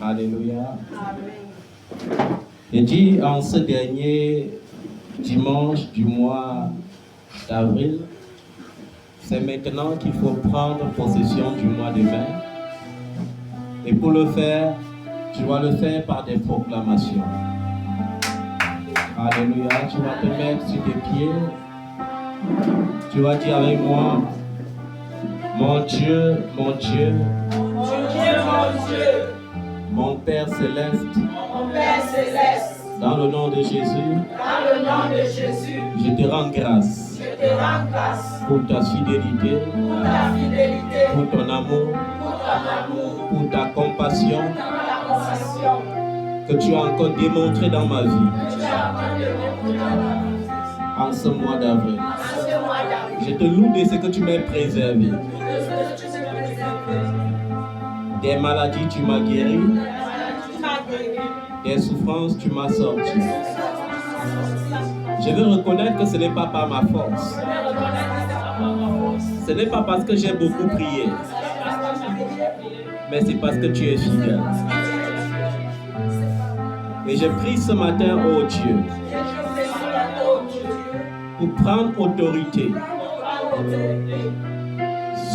Alléluia. Et dit en ce dernier dimanche du mois d'avril, c'est maintenant qu'il faut prendre possession du mois de mai. Et pour le faire, tu vas le faire par des proclamations. Alléluia. Tu vas te mettre sur tes pieds. Tu vas dire avec moi, mon Dieu, mon Dieu, mon Père céleste, dans le nom de Jésus, je te rends grâce pour ta fidélité, pour ton amour, pour ta compassion que tu as encore démontré dans ma vie en ce mois d'avril. Je te loue de ce que tu m'as préservé. Des maladies, tu m'as guéri. Des souffrances, tu m'as sorti. Je veux reconnaître que ce n'est pas par ma force. Ce n'est pas parce que j'ai beaucoup prié. Mais c'est parce que tu es fidèle. Et je prie ce matin, oh Dieu, pour prendre autorité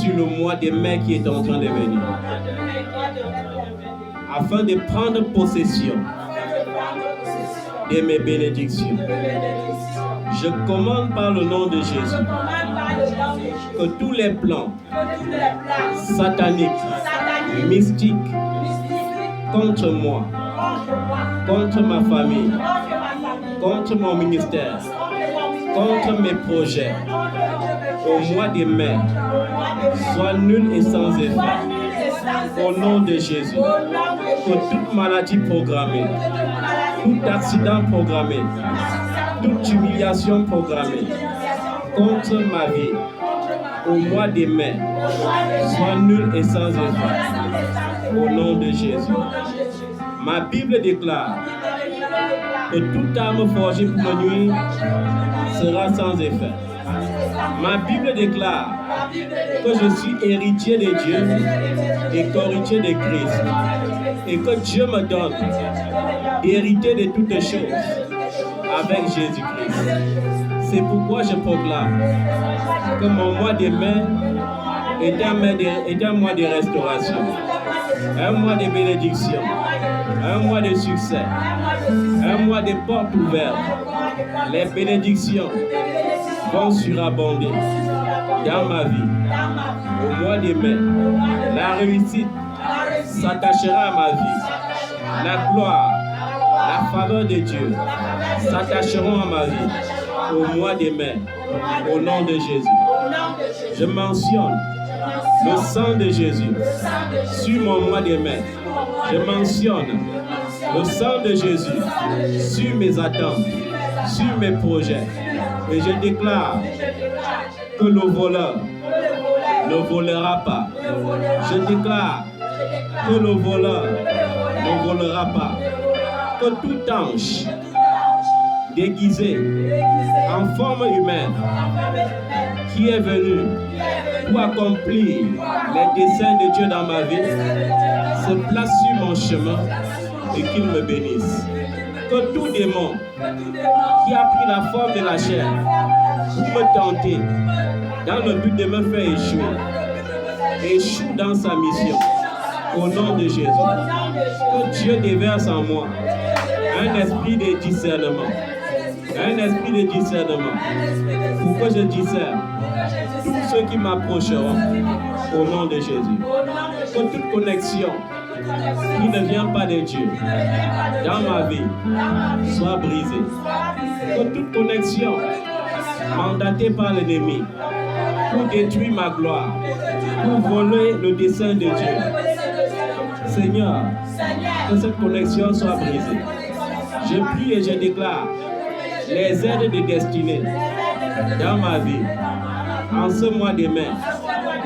sur le mois de mai qui est en train de venir, afin de prendre possession de mes bénédictions. Je commande par le nom de Jésus que tous les plans sataniques, mystiques, contre moi, contre ma famille, contre mon ministère, contre mes projets, au mois de mai, soient nuls et sans effet. Au nom de Jésus, que toute maladie programmée, tout accident programmé, toute humiliation programmée contre ma vie, au mois de mai, soit nulle et sans effet. Au nom de Jésus. Ma Bible déclare que toute arme forgée pour me nuire sera sans effet. Ma Bible déclare que je suis héritier de Dieu et qu'héritier de Christ, et que Dieu me donne d'hériter de toutes choses avec Jésus-Christ. C'est pourquoi je proclame que mon mois de mai est un mois de restauration, un mois de bénédiction, un mois de succès, un mois de portes ouvertes. Les bénédictions vont surabonder dans ma vie. Au mois de mai, la réussite s'attachera à ma vie. La gloire, la faveur de Dieu s'attacheront à ma vie. Au mois de mai, au nom de Jésus. Je mentionne le sang de Jésus sur mon mois de mai. Je mentionne le sang de Jésus sur mes attentes, sur mes projets. Et je déclare que le voleur ne volera pas. Je déclare que le voleur ne volera pas. Que tout ange déguisé en forme humaine qui est venu pour accomplir les desseins de Dieu dans ma vie se place sur mon chemin et qu'il me bénisse. Que tout démon qui a pris la forme de la chair pour me tenter dans le but de me faire échoue dans sa mission. Au nom de Jésus, que Dieu déverse en moi un esprit de discernement. Un esprit de discernement. Pour que je discerne tous ceux qui m'approcheront au nom de Jésus. Que toute connexion qui ne vient pas de Dieu dans ma vie soit brisée. Que toute connexion mandatée par l'ennemi pour détruire ma gloire, pour voler le dessein de Dieu. Seigneur, que cette connexion soit brisée. Je prie et je déclare les aides de destinée dans ma vie en ce mois de mai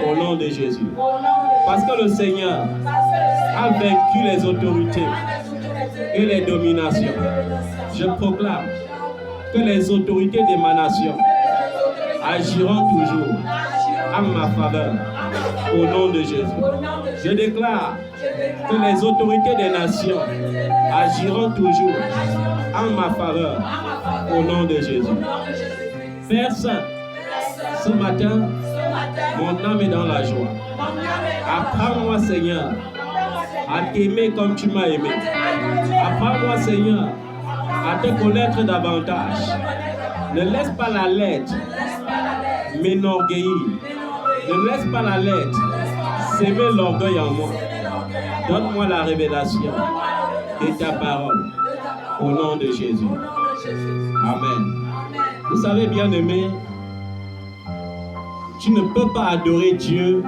au nom de Jésus. Parce que le Seigneur a vaincu les autorités et les dominations. Je proclame que les autorités de ma nation agiront toujours en ma faveur Au nom de Jésus. Je déclare que les autorités des nations agiront toujours en ma faveur. Au nom de Jésus. Père Saint, ce matin, mon âme est dans la joie. Apprends-moi, Seigneur, à t'aimer comme tu m'as aimé. Apprends-moi, Seigneur, à te connaître davantage. Ne laisse pas la lettre m'énorgueillir. Ne laisse pas la lettre s'aimer l'orgueil en moi. Donne-moi la révélation de ta parole. Au nom de Jésus. Amen. Vous savez, bien-aimé, tu ne peux pas adorer Dieu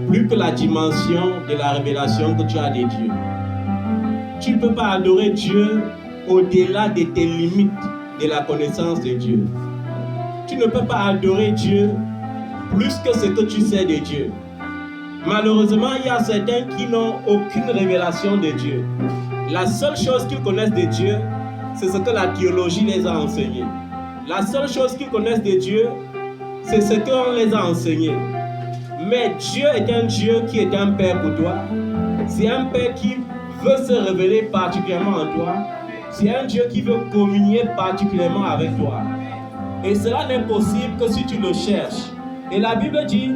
plus que la dimension de la révélation que tu as de Dieu. Tu ne peux pas adorer Dieu au-delà de tes limites de la connaissance de Dieu. Tu ne peux pas adorer Dieu plus que ce que tu sais de Dieu. Malheureusement, il y a certains qui n'ont aucune révélation de Dieu. La seule chose qu'ils connaissent de Dieu, c'est ce que la théologie les a enseigné. La seule chose qu'ils connaissent de Dieu, c'est ce qu'on les a enseigné. Mais Dieu est un Dieu qui est un Père pour toi. C'est un Père qui veut se révéler particulièrement en toi. C'est un Dieu qui veut communier particulièrement avec toi. Et cela n'est possible que si tu le cherches. Et la Bible dit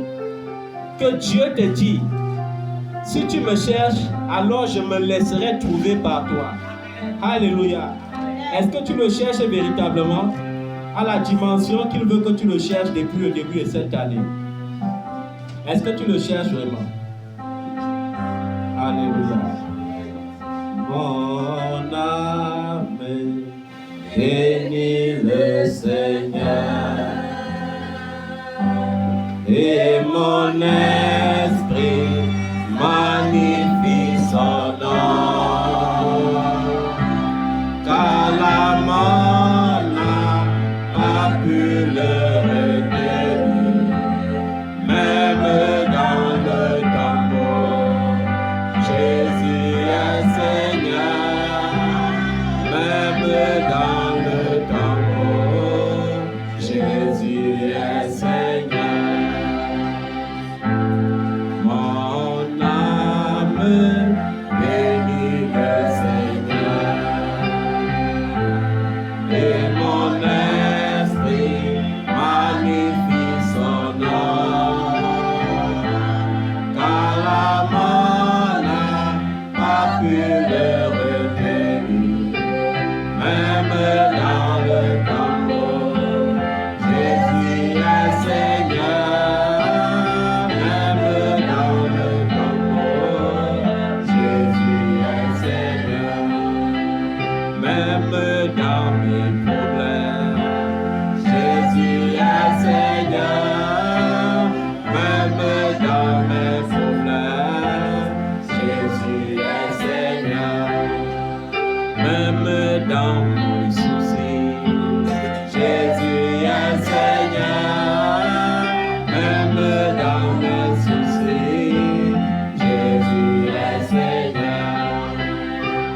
que Dieu te dit, si tu me cherches, alors je me laisserai trouver par toi. Alléluia. Est-ce que tu le cherches véritablement à la dimension qu'il veut que tu le cherches depuis le début de cette année? Est-ce que tu le cherches vraiment? Alléluia. Mon âme bénit le Seigneur et mon esprit magnifie son nom, car la mort n'a pas pu le retenir, même dans le tombeau. Jésus est Seigneur, même dans le tombeau. Jésus est Seigneur. Mon âme bénit le Seigneur et mon esprit magnifie son nom, car la mort n'a pas pu le retenir, même dans le tombeau. Jésus est Seigneur, même dans le tombeau. Jésus est Seigneur, même dans mes problèmes. Jésus est Seigneur, même dans mes problèmes. Jésus est Seigneur, même dans mes soucis. Jésus est Seigneur, même dans mes soucis. Jésus est Seigneur,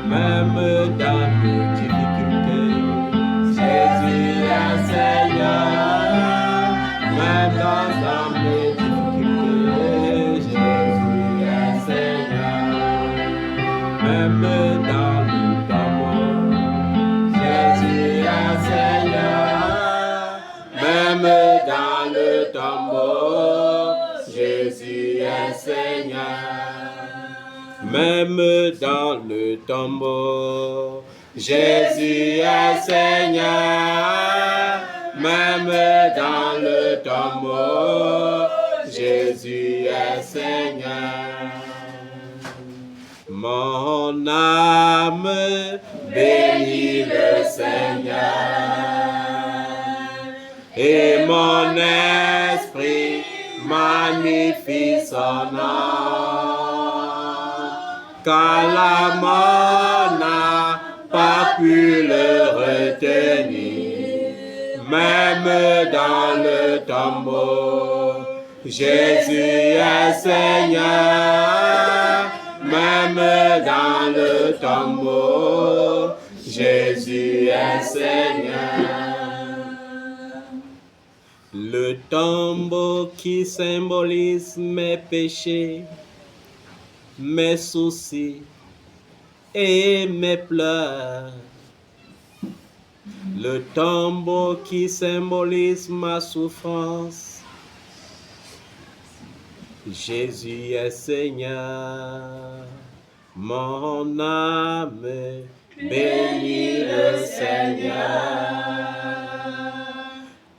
même dans mes difficultés. Jésus est Seigneur, même dans mes difficultés. Jésus est Seigneur, même dans le tombeau. Jésus est Seigneur, même dans le tombeau. Jésus est Seigneur, même dans le tombeau. Jésus est Seigneur, même dans le tombeau. Jésus est Seigneur. Mon âme bénit le Seigneur et mon esprit magnifie son nom, car la mort n'a pas pu le retenir, même dans le tombeau. Jésus est Seigneur, même dans le tombeau. Jésus est Seigneur. Le tombeau qui symbolise mes péchés, mes soucis et mes pleurs. Le tombeau qui symbolise ma souffrance. Jésus est Seigneur, mon âme bénit le Seigneur.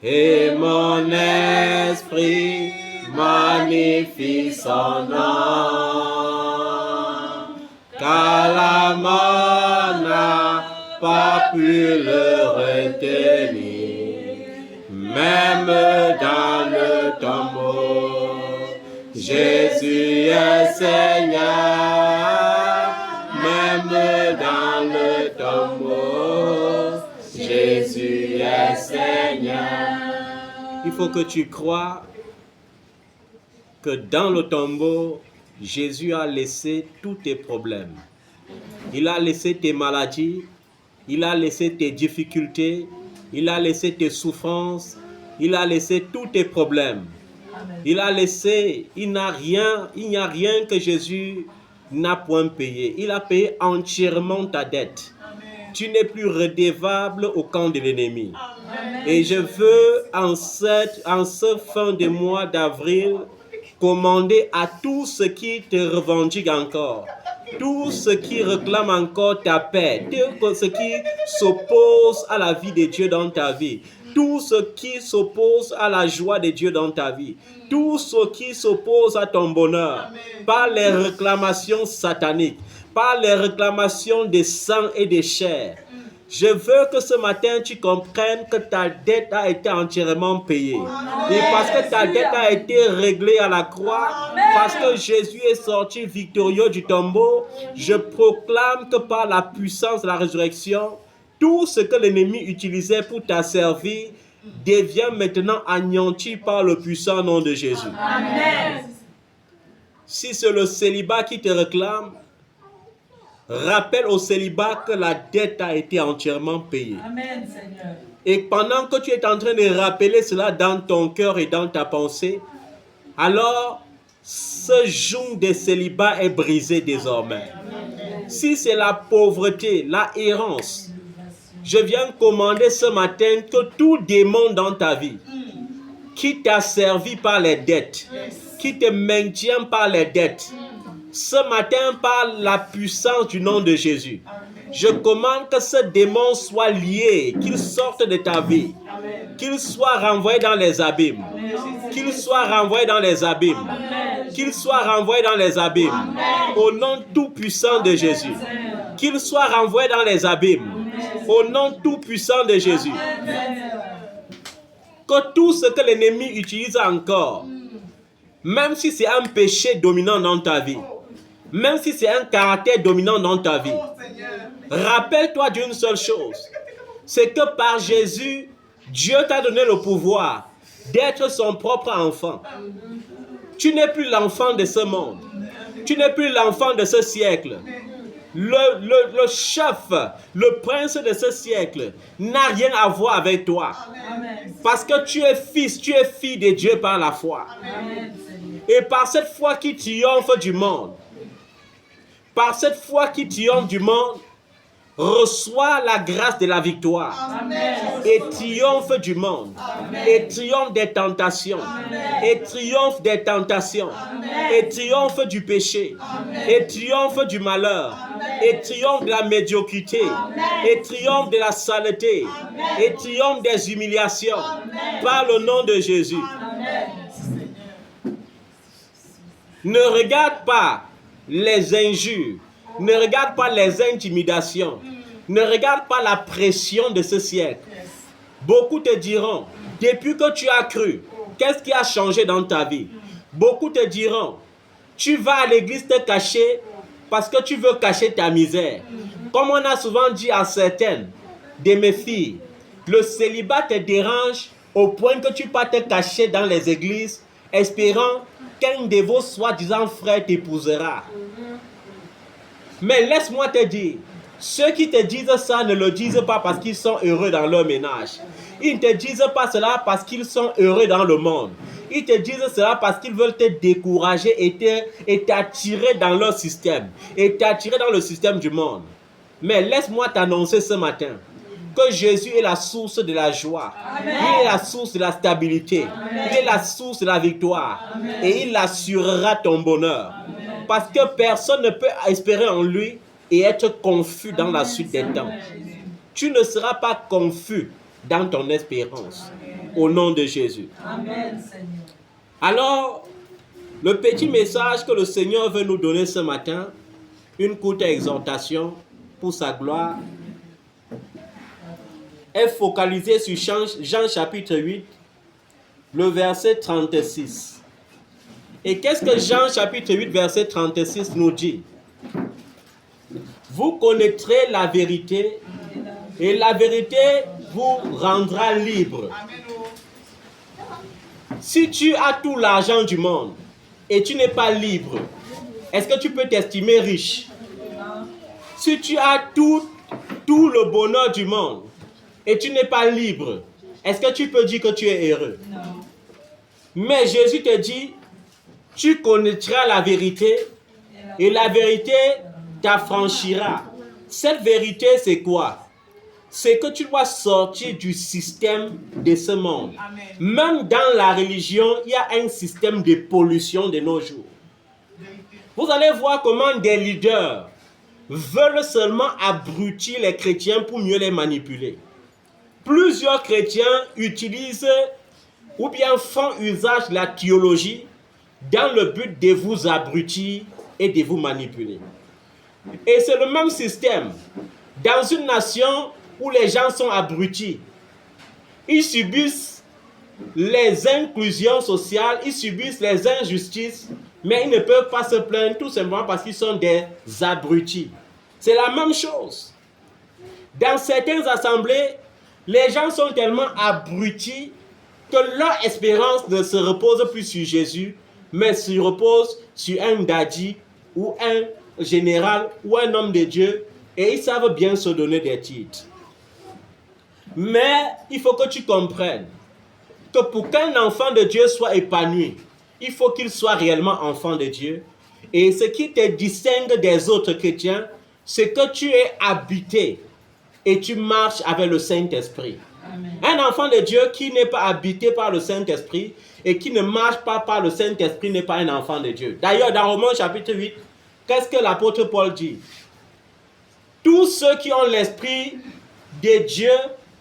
Et mon esprit magnifie son nom, car la mort n'a pas pu le retenir, même dans le tombeau. Jésus est Seigneur, même dans le tombeau. Jésus est Seigneur. Il faut que tu crois que dans le tombeau, Jésus a laissé tous tes problèmes. Il a laissé tes maladies, il a laissé tes difficultés, il a laissé tes souffrances, il a laissé tous tes problèmes. Il a laissé, il n'y a rien que Jésus n'a point payé. Il a payé entièrement ta dette. Tu n'es plus redevable au camp de l'ennemi. Et je veux en ce fin de mois d'avril commander à tous ceux qui te revendiquent encore, tous ceux qui réclament encore ta paix, tous ceux qui s'opposent à la vie de Dieu dans ta vie, tous ceux qui s'opposent à la joie de Dieu dans ta vie, tous ceux qui s'opposent à ton bonheur, par les réclamations sataniques, par les réclamations de sang et de chair. Je veux que ce matin tu comprennes que ta dette a été entièrement payée. Et parce que ta dette a été réglée à la croix, parce que Jésus est sorti victorieux du tombeau, je proclame que par la puissance de la résurrection, tout ce que l'ennemi utilisait pour t'asservir devient maintenant anéanti par le puissant nom de Jésus. Amen. Si c'est le célibat qui te réclame, rappelle au célibat que la dette a été entièrement payée. Amen, Seigneur. Et pendant que tu es en train de rappeler cela dans ton cœur et dans ta pensée, alors ce joug de célibat est brisé désormais. Amen. Si c'est la pauvreté, la errance, je viens commander ce matin que tout démon dans ta vie qui t'a servi par les dettes, qui te maintient par les dettes, ce matin, par la puissance du nom de Jésus, je commande que ce démon soit lié, qu'il sorte de ta vie, qu'il soit renvoyé dans les abîmes, qu'il soit renvoyé dans les abîmes, qu'il soit renvoyé dans les abîmes, au nom tout-puissant de Jésus, qu'il soit renvoyé dans les abîmes, au nom tout-puissant de Jésus. Que tout ce que l'ennemi utilise encore, même si c'est un péché dominant dans ta vie, même si c'est un caractère dominant dans ta vie, rappelle-toi d'une seule chose, c'est que par Jésus, Dieu t'a donné le pouvoir d'être son propre enfant. Tu n'es plus l'enfant de ce monde. Tu n'es plus l'enfant de ce siècle. Le chef, le prince de ce siècle n'a rien à voir avec toi. Parce que tu es fils, tu es fille de Dieu par la foi. Et par cette foi qui triomphe du monde, par cette foi qui triomphe du monde, reçois la grâce de la victoire. Amen. Et triomphe du monde. Amen. Et triomphe des tentations. Amen. Et triomphe des tentations. Amen. Et triomphe du péché. Amen. Et triomphe du malheur. Amen. Et triomphe de la médiocrité. Amen. Et triomphe de la saleté. Amen. Et triomphe des humiliations. Amen. Par le nom de Jésus. Amen. Ne regarde pas les injures. Ne regarde pas les intimidations. Ne regarde pas la pression de ce siècle. Beaucoup te diront, depuis que tu as cru, qu'est-ce qui a changé dans ta vie? Beaucoup te diront, tu vas à l'église te cacher parce que tu veux cacher ta misère. Comme on a souvent dit à certaines de mes filles, le célibat te dérange au point que tu vas te cacher dans les églises, espérant qu'un de vos soi-disant frères t'épousera. Mais laisse-moi te dire Ceux qui te disent ça ne le disent pas parce qu'ils sont heureux dans leur ménage. Ils ne te disent pas cela parce qu'ils sont heureux dans le monde. Ils te disent cela parce qu'ils veulent te décourager et t'attirer dans leur système. Et t'attirer dans le système du monde. Mais laisse-moi t'annoncer ce matin que Jésus est la source de la joie. Amen. Il est la source de la stabilité. Amen. Il est la source de la victoire. Amen. Et il assurera ton bonheur. Amen. Parce que personne ne peut espérer en lui et être confus dans la suite des temps. Tu ne seras pas confus dans ton espérance. Au nom de Jésus. Amen. Alors, le petit message que le Seigneur veut nous donner ce matin, une courte exhortation pour sa gloire, est focalisé sur Jean chapitre 8, le verset 36. Et qu'est-ce que Jean chapitre 8, verset 36 nous dit? Vous connaîtrez la vérité et la vérité vous rendra libre. Si tu as tout l'argent du monde et tu n'es pas libre, est-ce que tu peux t'estimer riche? Si tu as tout le bonheur du monde et tu n'es pas libre, est-ce que tu peux dire que tu es heureux? Non. Mais Jésus te dit, tu connaîtras la vérité et la vérité t'affranchira. Cette vérité, c'est quoi? C'est que tu dois sortir du système de ce monde. Amen. Même dans la religion, il y a un système de pollution de nos jours. Vous allez voir comment des leaders veulent seulement abrutir les chrétiens pour mieux les manipuler. Plusieurs chrétiens utilisent ou bien font usage de la théologie dans le but de vous abrutir et de vous manipuler. Et c'est le même système. Dans une nation où les gens sont abrutis, ils subissent les inclusions sociales, ils subissent les injustices, mais ils ne peuvent pas se plaindre tout simplement parce qu'ils sont des abrutis. C'est la même chose. Dans certaines assemblées, les gens sont tellement abrutis que leur espérance ne se repose plus sur Jésus, mais se repose sur un daddy ou un général ou un homme de Dieu, et ils savent bien se donner des titres. Mais il faut que tu comprennes que pour qu'un enfant de Dieu soit épanoui, il faut qu'il soit réellement enfant de Dieu. Et ce qui te distingue des autres chrétiens, c'est que tu es habité et tu marches avec le Saint-Esprit. Amen. Un enfant de Dieu qui n'est pas habité par le Saint-Esprit et qui ne marche pas par le Saint-Esprit n'est pas un enfant de Dieu. D'ailleurs, dans Romains chapitre 8, qu'est-ce que l'apôtre Paul dit? Tous ceux qui ont l'Esprit de Dieu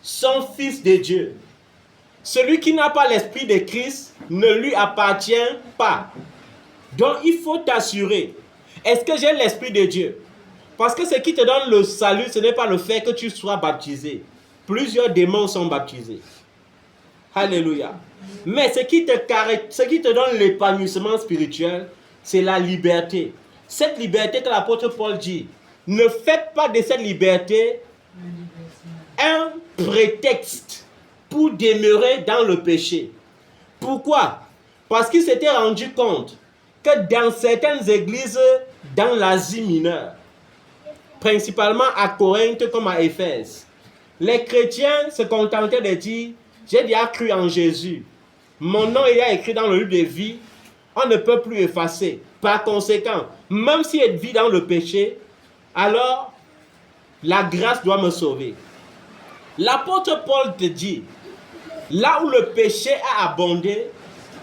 sont fils de Dieu. Celui qui n'a pas l'Esprit de Christ ne lui appartient pas. Donc, il faut t'assurer. Est-ce que j'ai l'Esprit de Dieu? Parce que ce qui te donne le salut, ce n'est pas le fait que tu sois baptisé. Plusieurs démons sont baptisés. Alléluia. Mais ce qui te donne l'épanouissement spirituel, c'est la liberté. Cette liberté que l'apôtre Paul dit, ne faites pas de cette liberté un prétexte pour demeurer dans le péché. Pourquoi? Parce qu'il s'était rendu compte que dans certaines églises dans l'Asie mineure, principalement à Corinthe comme à Éphèse, les chrétiens se contentaient de dire « J'ai déjà cru en Jésus. Mon nom est déjà écrit dans le livre de vie. On ne peut plus effacer. Par conséquent, même si elle vit dans le péché, alors la grâce doit me sauver. » L'apôtre Paul te dit, là où le péché a abondé,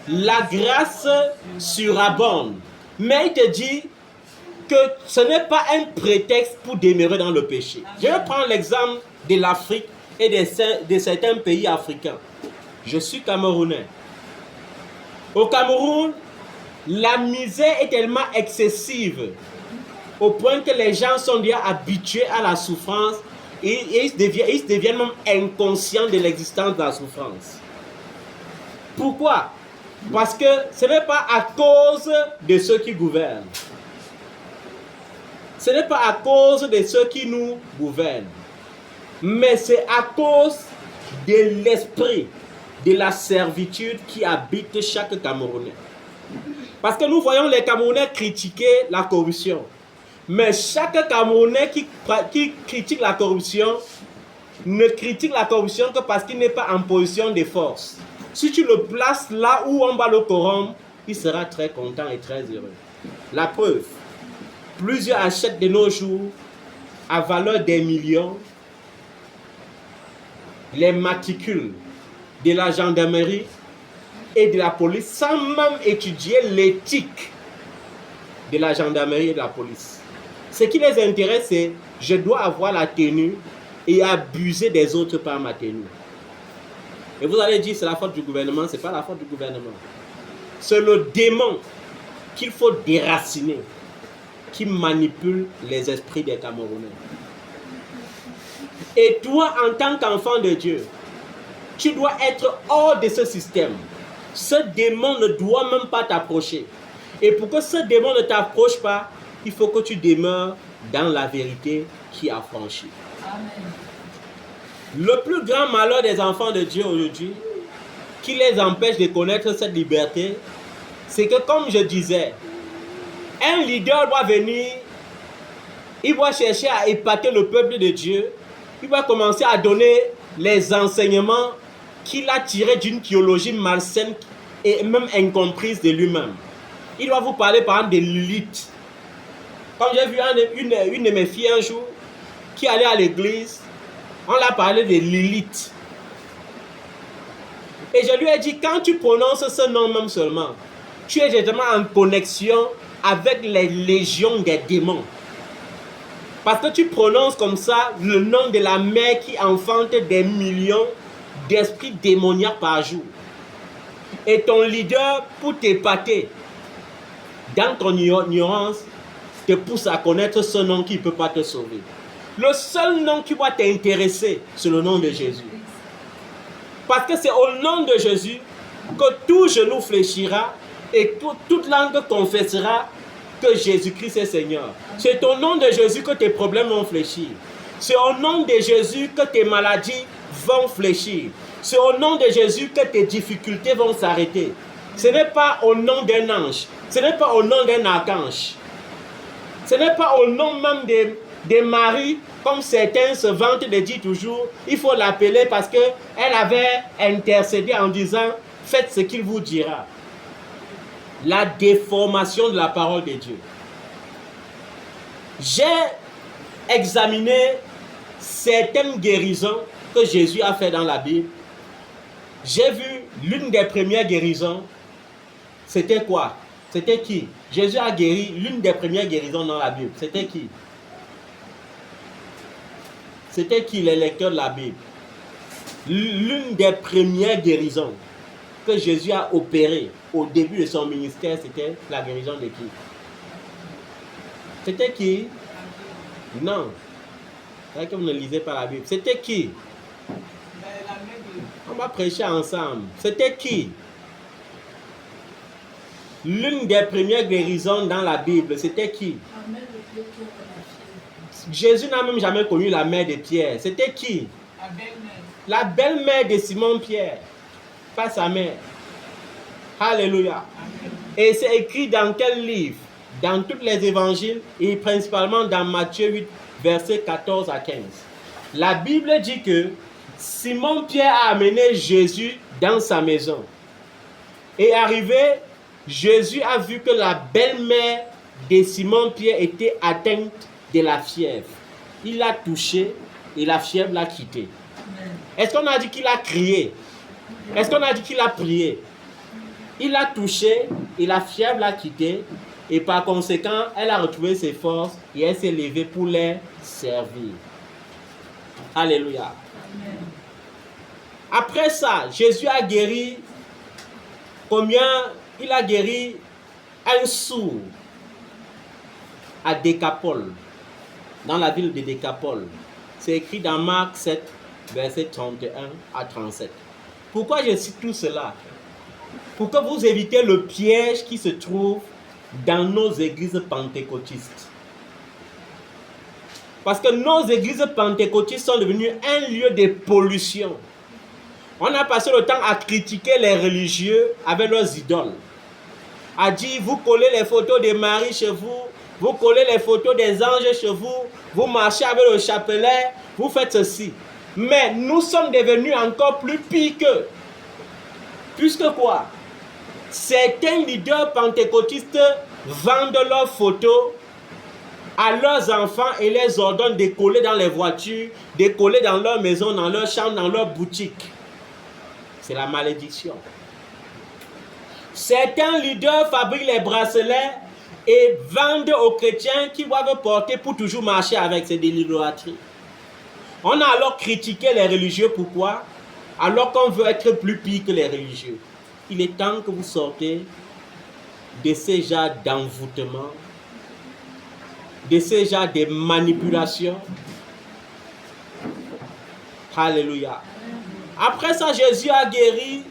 la grâce surabonde. Mais il te dit que ce n'est pas un prétexte pour demeurer dans le péché. Je vais prendre l'exemple de l'Afrique et de certains pays africains. Je suis camerounais. Au Cameroun, la misère est tellement excessive au point que les gens sont déjà habitués à la souffrance et ils deviennent même inconscients de l'existence de la souffrance. Pourquoi? Parce que ce n'est pas à cause de ceux qui gouvernent. Ce n'est pas à cause de ceux qui nous gouvernent. Mais c'est à cause de l'esprit de la servitude qui habite chaque Camerounais. Parce que nous voyons les Camerounais critiquer la corruption. Mais chaque Camerounais qui critique la corruption ne critique la corruption que parce qu'il n'est pas en position de force. Si tu le places là où on va le corrompre, il sera très content et très heureux. La preuve, plusieurs achètent de nos jours à valeur des millions les matricules de la gendarmerie et de la police sans même étudier l'éthique de la gendarmerie et de la police. Ce qui les intéresse, c'est je dois avoir la tenue et abuser des autres par ma tenue. Et vous allez dire c'est la faute du gouvernement, ce n'est pas la faute du gouvernement. C'est le démon qu'il faut déraciner qui manipule les esprits des Camerounais. Et toi, en tant qu'enfant de Dieu, tu dois être hors de ce système. Ce démon ne doit même pas t'approcher. Et pour que ce démon ne t'approche pas, il faut que tu demeures dans la vérité qui a franchi. Amen. Le plus grand malheur des enfants de Dieu aujourd'hui, qui les empêche de connaître cette liberté, c'est que comme je disais, un leader doit venir, il doit chercher à épater le peuple de Dieu, il va commencer à donner les enseignements qu'il a tirés d'une théologie malsaine et même incomprise de lui-même. Il doit vous parler par exemple de Lilith. Comme j'ai vu une de mes filles un jour qui allait à l'église, on l'a parlé de Lilith. Et je lui ai dit, quand tu prononces ce nom même seulement, tu es justement en connexion avec les légions des démons. Parce que tu prononces comme ça le nom de la mère qui enfante des millions d'esprits démoniaques par jour. Et ton leader, pour t'épater dans ton ignorance, te pousse à connaître ce nom qui ne peut pas te sauver. Le seul nom qui va t'intéresser, c'est le nom de Jésus. Parce que c'est au nom de Jésus que tout genou fléchira et toute langue confessera que Jésus-Christ est Seigneur. C'est au nom de Jésus que tes problèmes vont fléchir. C'est au nom de Jésus que tes maladies vont fléchir. C'est au nom de Jésus que tes difficultés vont s'arrêter. Ce n'est pas au nom d'un ange. Ce n'est pas au nom d'un archange. Ce n'est pas au nom même de Marie, comme certains se vantent de dire toujours, il faut l'appeler parce qu'elle avait intercédé en disant, faites ce qu'il vous dira. La déformation de la parole de Dieu. J'ai examiné certaines guérisons que Jésus a fait dans la Bible. J'ai vu l'une des premières guérisons. C'était quoi? C'était qui? Jésus a guéri l'une des premières guérisons dans la Bible. C'était qui? C'était qui les lecteurs de la Bible? L'une des premières guérisons que Jésus a opérées au début de son ministère, c'était la guérison de qui? C'était qui? Non. C'est vrai que vous ne lisez pas la Bible. C'était qui? On va prêcher ensemble. C'était qui? L'une des premières guérisons dans la Bible, c'était qui? Jésus n'a même jamais connu la mère de Pierre. C'était qui? La belle-mère de Simon-Pierre. Pas sa mère. Alléluia. Et c'est écrit dans quel livre? Dans tous les évangiles et principalement dans Matthieu 8, versets 14 à 15. La Bible dit que Simon-Pierre a amené Jésus dans sa maison. Et arrivé, Jésus a vu que la belle-mère de Simon-Pierre était atteinte de la fièvre. Il l'a touché et la fièvre l'a quitté. Est-ce qu'on a dit qu'il a crié? Est-ce qu'on a dit qu'il a prié? Il l'a touché et la fièvre l'a quitté. Et par conséquent, elle a retrouvé ses forces et elle s'est levée pour les servir. Alléluia. Amen. Après ça, Jésus a guéri combien? Il a guéri un sourd à Décapole, dans la ville de Décapole. C'est écrit dans Marc 7, versets 31 à 37. Pourquoi je cite tout cela? Pour que vous évitez le piège qui se trouve dans nos églises pentecôtistes. Parce que nos églises pentecôtistes sont devenues un lieu de pollution. On a passé le temps à critiquer les religieux avec leurs idoles. À dire, vous collez les photos de Marie chez vous, vous collez les photos des anges chez vous, vous marchez avec le chapelet, vous faites ceci. Mais nous sommes devenus encore plus pires qu'eux. Puisque quoi? Certains leaders pentecôtistes vendent leurs photos à leurs enfants et les ordonnent de coller dans les voitures, de coller dans leur maison, dans leur chambre, dans leur boutique. C'est la malédiction. Certains leaders fabriquent les bracelets et vendent aux chrétiens qui doivent porter pour toujours marcher avec. C'est de l'idolâtrie. On a alors critiqué les religieux. Pourquoi? Alors qu'on veut être plus pire que les religieux. Il est temps que vous sortez de ces genres d'envoûtement, de ces genres de manipulation. Alléluia. Après ça, Jésus a guéri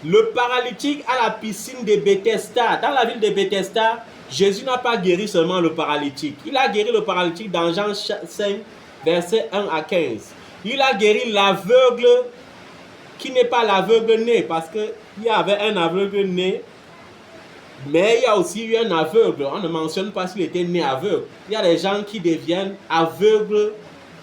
le paralytique à la piscine de Bethesda. Dans la ville de Bethesda, Jésus n'a pas guéri seulement le paralytique. Il a guéri le paralytique dans Jean 5, versets 1 à 15. Il a guéri l'aveugle qui n'est pas l'aveugle né, parce qu'il y avait un aveugle né, mais il y a aussi eu un aveugle. On ne mentionne pas s'il était né aveugle. Il y a des gens qui deviennent aveugles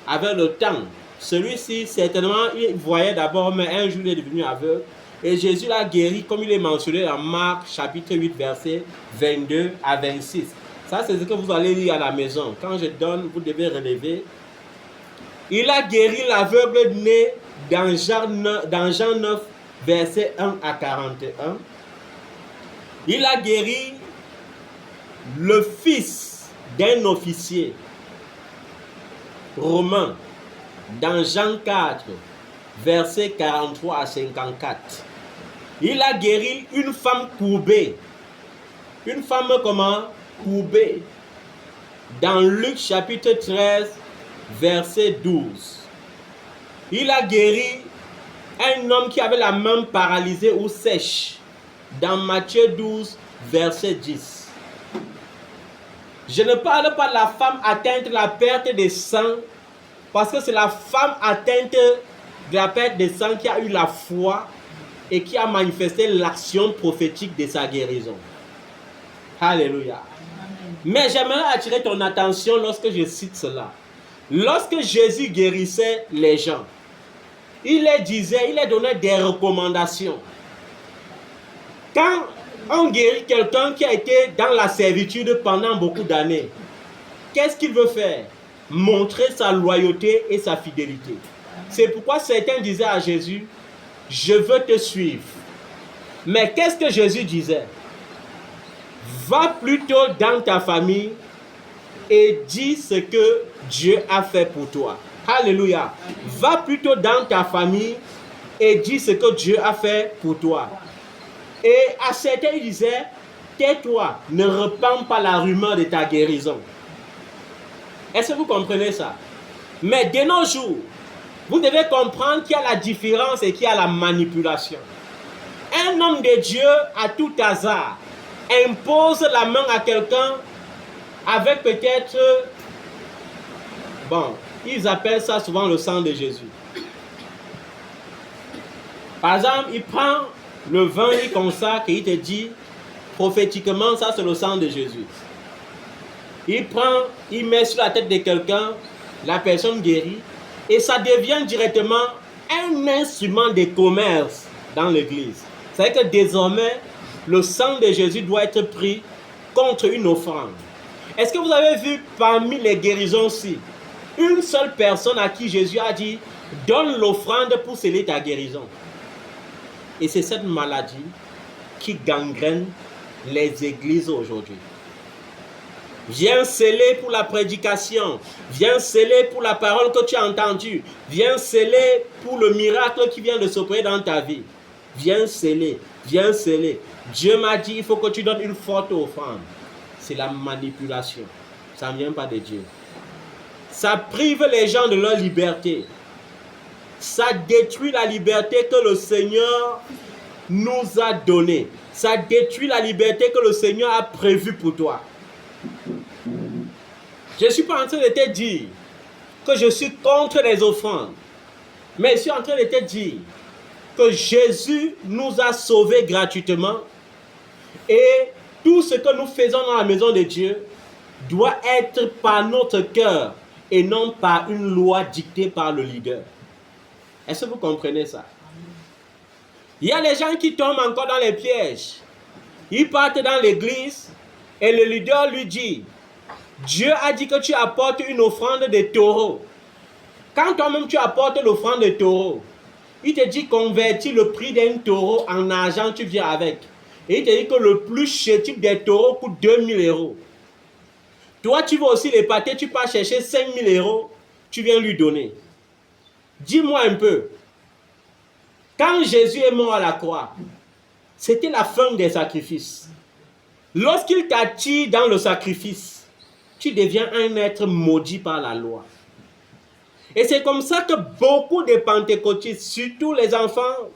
avec le temps. Celui-ci, certainement, il voyait d'abord, mais un jour il est devenu aveugle. Et Jésus l'a guéri, comme il est mentionné dans Marc, chapitre 8, versets 22 à 26. Ça, c'est ce que vous allez lire à la maison. Quand je donne, vous devez relever. Il a guéri l'aveugle né dans Jean 9, versets 1 à 41. Il a guéri le fils d'un officier romain dans Jean 4, versets 43 à 54. Il a guéri une femme courbée. Une femme comment? Courbée. Dans Luc chapitre 13, verset 12. Il a guéri un homme qui avait la main paralysée ou sèche. Dans Matthieu 12, verset 10. Je ne parle pas de la femme atteinte de la perte de sang, parce que c'est la femme atteinte de la perte de sang qui a eu la foi et qui a manifesté l'action prophétique de sa guérison. Alléluia. Mais j'aimerais attirer ton attention lorsque je cite cela. Lorsque Jésus guérissait les gens, il leur donnait des recommandations. Quand on guérit quelqu'un qui a été dans la servitude pendant beaucoup d'années, qu'est-ce qu'il veut faire? Montrer sa loyauté et sa fidélité. C'est pourquoi certains disaient à Jésus, je veux te suivre. Mais qu'est-ce que Jésus disait? Va plutôt dans ta famille et dis ce que Dieu a fait pour toi. Alléluia. Va plutôt dans ta famille et dis ce que Dieu a fait pour toi. Et à certains, il disait, tais-toi, ne répands pas la rumeur de ta guérison. Est-ce que vous comprenez ça? Mais de nos jours, vous devez comprendre qu'il y a la différence et qu'il y a la manipulation. Un homme de Dieu, à tout hasard, impose la main à quelqu'un avec peut-être, ils appellent ça souvent le sang de Jésus. Par exemple, il prend le vin, il consacre et il te dit, prophétiquement, ça c'est le sang de Jésus. Il met sur la tête de quelqu'un, la personne guérit, et ça devient directement un instrument de commerce dans l'église. C'est-à-dire que désormais, le sang de Jésus doit être pris contre une offrande. Est-ce que vous avez vu parmi les guérisons-ci, une seule personne à qui Jésus a dit, donne l'offrande pour sceller ta guérison? Et c'est cette maladie qui gangrène les églises aujourd'hui. Viens sceller pour la prédication. Viens sceller pour la parole que tu as entendue. Viens sceller pour le miracle qui vient de s'opérer dans ta vie. Viens sceller. Viens sceller. Dieu m'a dit, il faut que tu donnes une forte offrande. C'est la manipulation. Ça ne vient pas de Dieu. Ça prive les gens de leur liberté. Ça détruit la liberté que le Seigneur nous a donnée. Ça détruit la liberté que le Seigneur a prévue pour toi. Je ne suis pas en train de te dire que je suis contre les offrandes. Mais je suis en train de te dire que Jésus nous a sauvés gratuitement. Et tout ce que nous faisons dans la maison de Dieu doit être par notre cœur et non par une loi dictée par le leader. Est-ce que vous comprenez ça? Il y a des gens qui tombent encore dans les pièges. Ils partent dans l'église et le leader lui dit, Dieu a dit que tu apportes une offrande de taureau. Quand toi-même tu apportes l'offrande de taureau, il te dit convertis le prix d'un taureau en argent, tu viens avec. Et il te dit que le plus chétif des taureaux coûte 2000 €. Toi, tu vas aussi l'épater, tu pars chercher 5000 €, tu viens lui donner. Dis-moi un peu, quand Jésus est mort à la croix, c'était la fin des sacrifices. Lorsqu'il t'attire dans le sacrifice, tu deviens un être maudit par la loi. Et c'est comme ça que beaucoup de pentecôtistes, surtout les enfants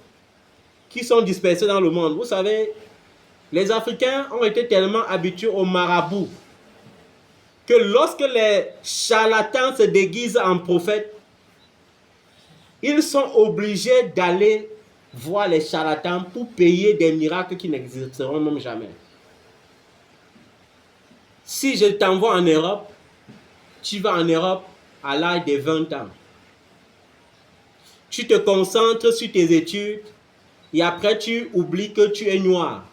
qui sont dispersés dans le monde, vous savez, les Africains ont été tellement habitués au marabout que lorsque les charlatans se déguisent en prophètes, ils sont obligés d'aller voir les charlatans pour payer des miracles qui n'existeront même jamais. Si je t'envoie en Europe, tu vas en Europe à l'âge de 20 ans. Tu te concentres sur tes études et après tu oublies que tu es noir.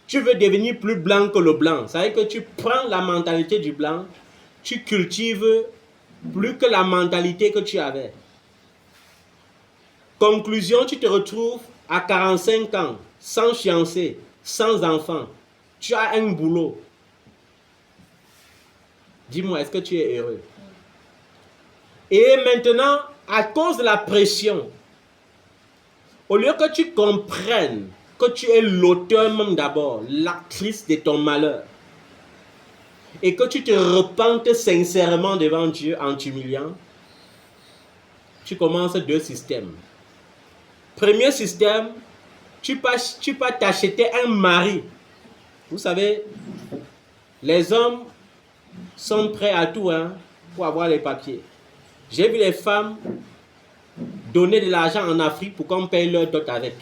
Tu veux devenir plus blanc que le blanc. Ça veut dire que tu prends la mentalité du blanc, tu cultives plus que la mentalité que tu avais. Conclusion, tu te retrouves à 45 ans, sans fiancé, sans enfant. Tu as un boulot. Dis-moi, est-ce que tu es heureux? Et maintenant, à cause de la pression, au lieu que tu comprennes que tu es l'auteur même d'abord, l'actrice de ton malheur, et que tu te repentes sincèrement devant Dieu en t'humiliant, tu commences 2 systèmes. Premier système, tu peux t'acheter un mari. Vous savez, les hommes sont prêts à tout pour avoir les papiers. J'ai vu les femmes donner de l'argent en Afrique pour qu'on paye leur dot avec.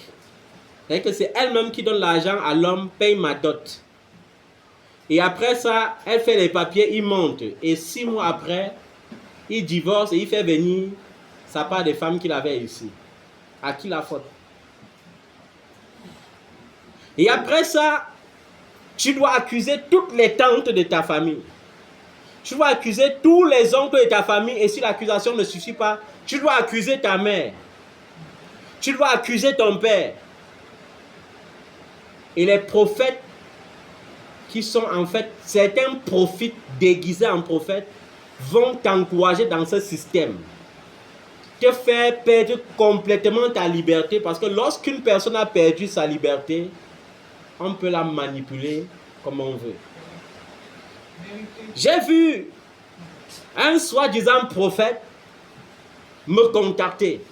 C'est que c'est elle-même qui donne l'argent à l'homme, paye ma dot. Et après ça, elle fait les papiers, il monte. Et 6 mois après, il divorce et il fait venir sa part des femmes qu'il avait ici. À qui la faute? Et après ça, tu dois accuser toutes les tantes de ta famille. Tu dois accuser tous les oncles de ta famille et si l'accusation ne suffit pas, tu dois accuser ta mère. Tu dois accuser ton père. Et les prophètes qui sont en fait, certains prophètes déguisés en prophètes vont t'encourager dans ce système. Te faire perdre complètement ta liberté parce que lorsqu'une personne a perdu sa liberté, on peut la manipuler comme on veut. J'ai vu un soi-disant prophète me contacter.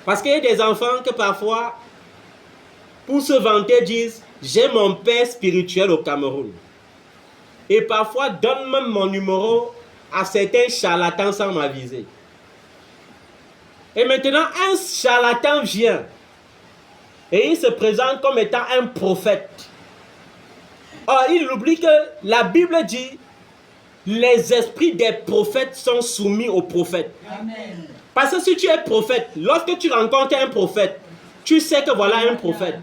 Parce qu'il y a des enfants que parfois, pour se vanter, disent « J'ai mon père spirituel au Cameroun ». Et parfois, donne même mon numéro à certains charlatans sans m'aviser. Et maintenant, un charlatan vient et il se présente comme étant un prophète. Or, il oublie que la Bible dit les esprits des prophètes sont soumis aux prophètes. Amen. Parce que si tu es prophète, lorsque tu rencontres un prophète, tu sais que voilà un prophète.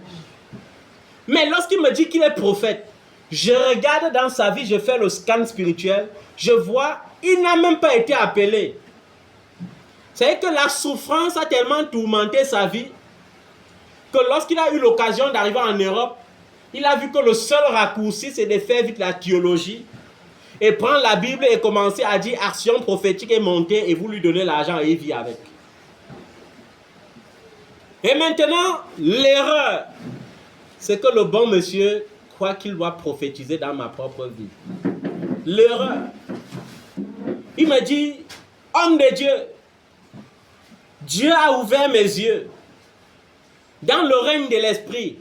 Mais lorsqu'il me dit qu'il est prophète, je regarde dans sa vie, je fais le scan spirituel, je vois, il n'a même pas été appelé. C'est que la souffrance a tellement tourmenté sa vie que lorsqu'il a eu l'occasion d'arriver en Europe, il a vu que le seul raccourci, c'est de faire vite la théologie et prendre la Bible et commencer à dire action prophétique est montée et vous lui donnez l'argent et il vit avec. Et maintenant, l'erreur, c'est que le bon monsieur croit qu'il doit prophétiser dans ma propre vie. L'erreur. Il me dit, homme de Dieu, Dieu a ouvert mes yeux. Dans le règne de l'esprit,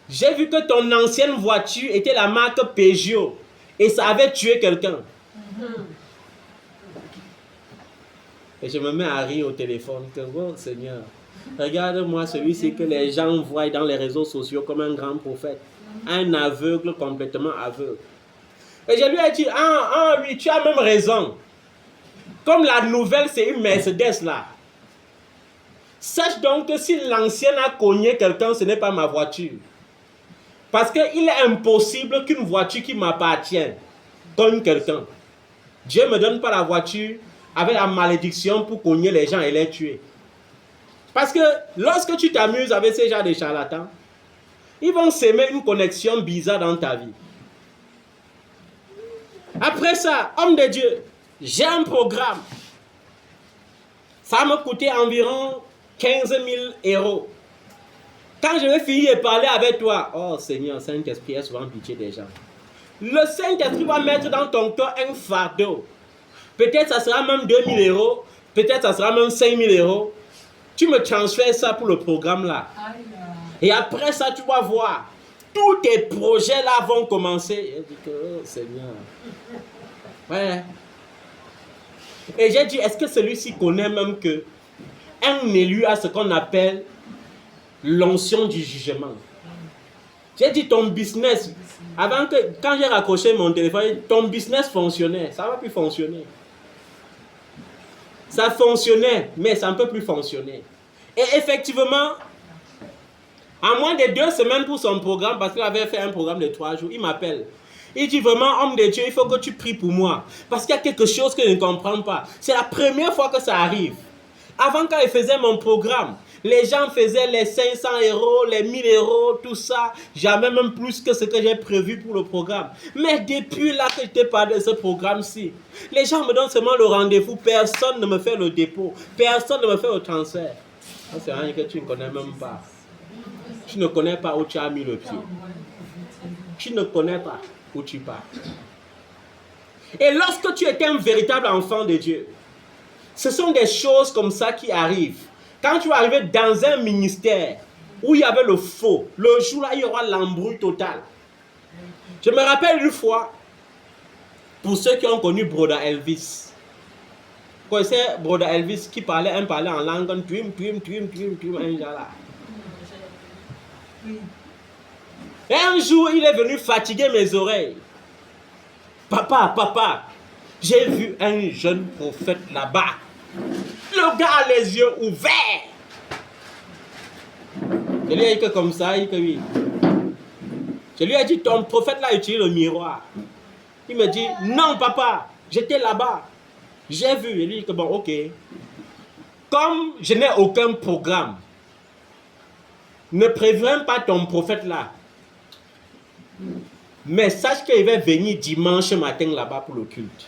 j'ai vu que ton ancienne voiture était la marque Peugeot et ça avait tué quelqu'un. Et je me mets à rire au téléphone. Oh Seigneur, Regarde-moi celui-ci que les gens voient dans les réseaux sociaux comme un grand prophète. Un aveugle, complètement aveugle. Et je lui ai dit, oui, tu as même raison. Comme la nouvelle, c'est une Mercedes là. Sache donc que si l'ancienne a cogné quelqu'un, ce n'est pas ma voiture. Parce qu'il est impossible qu'une voiture qui m'appartient cogne quelqu'un. Dieu ne me donne pas la voiture avec la malédiction pour cogner les gens et les tuer. Parce que lorsque tu t'amuses avec ces gens de charlatans, ils vont s'aimer une connexion bizarre dans ta vie. Après ça, homme de Dieu, j'ai un programme. Ça m'a coûté environ 15 000 €. Quand je vais finir de parler avec toi, oh Seigneur, Saint-Esprit, aie souvent pitié des gens. Le Saint-Esprit va mettre dans ton cœur un fardeau. Peut-être ça sera même 2 000 €, peut-être ça sera même 5 000 €. Tu me transfères ça pour le programme là. Et après ça, tu vas voir. Tous tes projets là vont commencer. Je dis que, oh Seigneur. Ouais. Et j'ai dit, est-ce que celui-ci connaît même que un élu a ce qu'on appelle l'onction du jugement? J'ai dit, ton business, quand j'ai raccroché mon téléphone, ton business fonctionnait. Ça ne va plus fonctionner. Ça fonctionnait, mais ça ne peut plus fonctionner. Et effectivement, en moins de 2 semaines pour son programme, parce qu'il avait fait un programme de 3 jours, il m'appelle. Il dit vraiment, homme de Dieu, il faut que tu pries pour moi. Parce qu'il y a quelque chose que je ne comprends pas. C'est la première fois que ça arrive. Avant, quand il faisait mon programme, les gens faisaient les 500 €, les 1000 €, tout ça. Jamais même plus que ce que j'ai prévu pour le programme. Mais depuis là que je t'ai parlé de ce programme-ci, les gens me donnent seulement le rendez-vous. Personne ne me fait le dépôt. Personne ne me fait le transfert. C'est rien que tu ne connais même pas. Tu ne connais pas où tu as mis le pied. Tu ne connais pas où tu pars. Et lorsque tu es un véritable enfant de Dieu, ce sont des choses comme ça qui arrivent. Quand tu vas arriver dans un ministère où il y avait le faux, le jour-là, il y aura l'embrouille totale. Je me rappelle une fois, pour ceux qui ont connu Brother Elvis, vous connaissez Brother Elvis qui parlait en langue, un genre là. Et un jour, il est venu fatiguer mes oreilles. Papa, j'ai vu un jeune prophète là-bas. Le gars a les yeux ouverts. Je lui ai dit que comme ça, il dit que oui. Je lui ai dit, ton prophète là utilise le miroir. Il me dit, non papa, j'étais là-bas. J'ai vu. Il dit que bon, ok. Comme je n'ai aucun programme, ne préviens pas ton prophète là. Mais sache qu'il va venir dimanche matin là-bas pour le culte.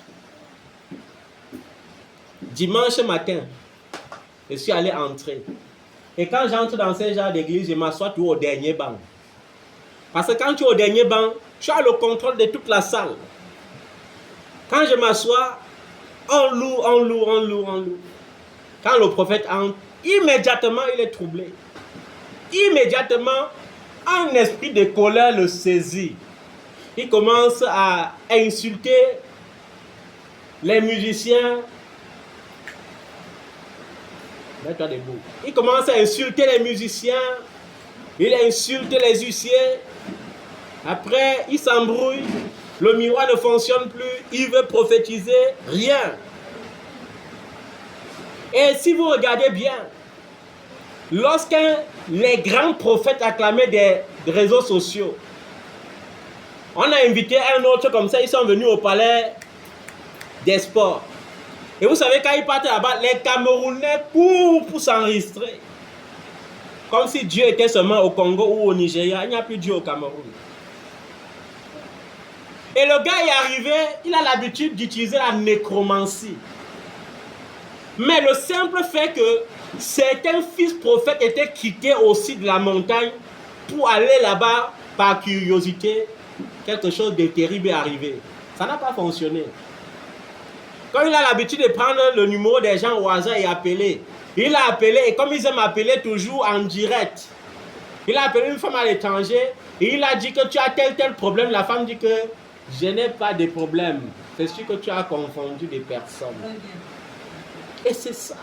Dimanche matin, je suis allé entrer. Et quand j'entre dans ce genre d'église, je m'assois toujours au dernier banc. Parce que quand tu es au dernier banc, tu as le contrôle de toute la salle. Quand je m'assois, on loue. Quand le prophète entre, immédiatement il est troublé. Immédiatement, un esprit de colère le saisit. Il commence à insulter les musiciens. Mets-toi debout. Il commence à insulter les musiciens. Il insulte les huissiers. Après, il s'embrouille. Le miroir ne fonctionne plus. Il veut prophétiser. Rien. Et si vous regardez bien, lorsqu'un les grands prophètes acclamaient des réseaux sociaux, on a invité un autre comme ça, ils sont venus au palais des sports. Et vous savez, quand ils partent là-bas, les Camerounais courent pour s'enregistrer. Comme si Dieu était seulement au Congo ou au Nigeria. Il n'y a plus Dieu au Cameroun. Et le gars est arrivé, il a l'habitude d'utiliser la nécromancie. Mais le simple fait que certains fils prophètes étaient quittés aussi de la montagne pour aller là-bas par curiosité, quelque chose de terrible est arrivé. Ça n'a pas fonctionné. Quand il a l'habitude de prendre le numéro des gens au hasard et appeler, il a appelé, et comme ils aiment appeler toujours en direct, il a appelé une femme à l'étranger et il a dit que tu as tel problème. La femme dit que je n'ai pas de problème. C'est sûr que tu as confondu des personnes. Et c'est ça.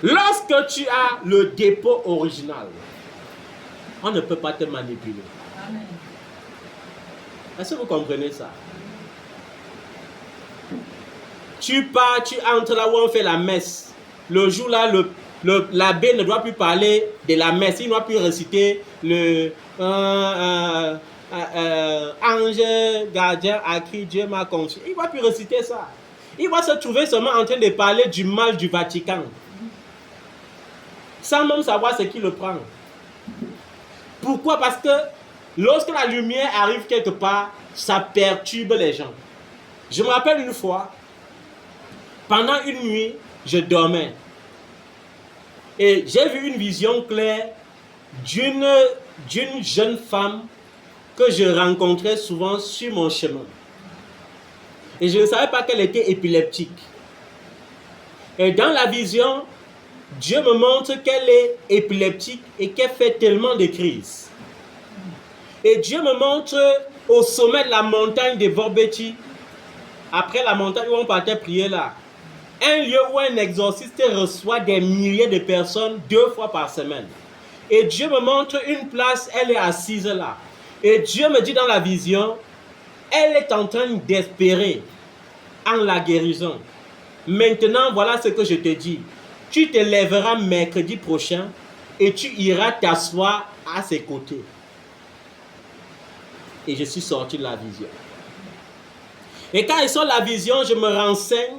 Lorsque tu as le dépôt original, on ne peut pas te manipuler. Amen. Est-ce que vous comprenez ça? Tu pars, tu entres là où on fait la messe. Le jour là, l'abbé ne doit plus parler de la messe. Il ne doit plus réciter le ange gardien à qui Dieu m'a confié. Il ne va plus réciter ça. Il va se trouver seulement en train de parler du mal du Vatican. Sans même savoir ce qui le prend. Pourquoi? Parce que lorsque la lumière arrive quelque part, ça perturbe les gens. Je me rappelle une fois, pendant une nuit, je dormais. Et j'ai vu une vision claire d'une jeune femme que je rencontrais souvent sur mon chemin. Et je ne savais pas qu'elle était épileptique. Et dans la vision, Dieu me montre qu'elle est épileptique et qu'elle fait tellement de crises. Et Dieu me montre au sommet de la montagne de Vorbeti, après la montagne où on partait prier là, un lieu où un exorciste reçoit des milliers de personnes 2 fois par semaine. Et Dieu me montre une place, elle est assise là. Et Dieu me dit dans la vision, elle est en train d'espérer en la guérison. Maintenant, voilà ce que je te dis. Tu te lèveras mercredi prochain et tu iras t'asseoir à ses côtés. Et je suis sorti de la vision. Et quand ils sont la vision, je me renseigne.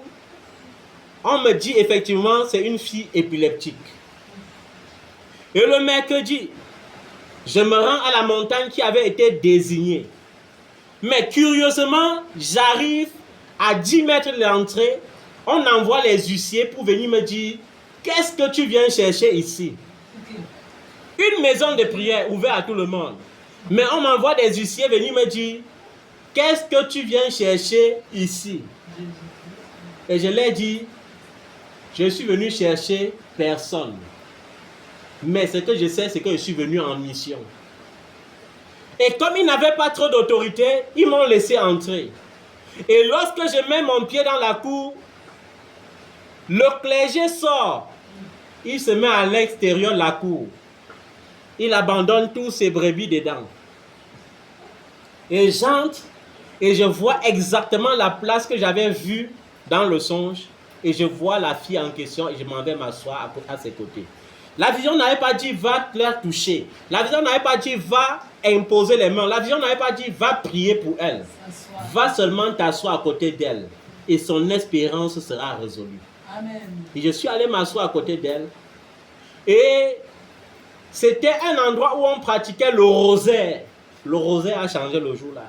On me dit effectivement, c'est une fille épileptique. Et le mercredi, je me rends à la montagne qui avait été désignée. Mais curieusement, j'arrive à 10 mètres de l'entrée. On envoie les huissiers pour venir me dire, qu'est-ce que tu viens chercher ici? Une maison de prière ouverte à tout le monde. Mais on m'envoie des huissiers venir me dire, qu'est-ce que tu viens chercher ici? Et je leur dis, je suis venu chercher personne. Mais ce que je sais, c'est que je suis venu en mission. Et comme ils n'avaient pas trop d'autorité, ils m'ont laissé entrer. Et lorsque je mets mon pied dans la cour, le clergé sort. Il se met à l'extérieur de la cour. Il abandonne tous ses brebis dedans. Et j'entre et je vois exactement la place que j'avais vue dans le songe. Et je vois la fille en question et je m'en vais m'asseoir à ses côtés. La vision n'avait pas dit va la toucher. La vision n'avait pas dit va imposer les mains. La vision n'avait pas dit va prier pour elle. Va seulement t'asseoir à côté d'elle. Et son espérance sera résolue. Amen. Et je suis allé m'asseoir à côté d'elle. Et c'était un endroit où on pratiquait le rosaire. Le rosaire a changé le jour-là.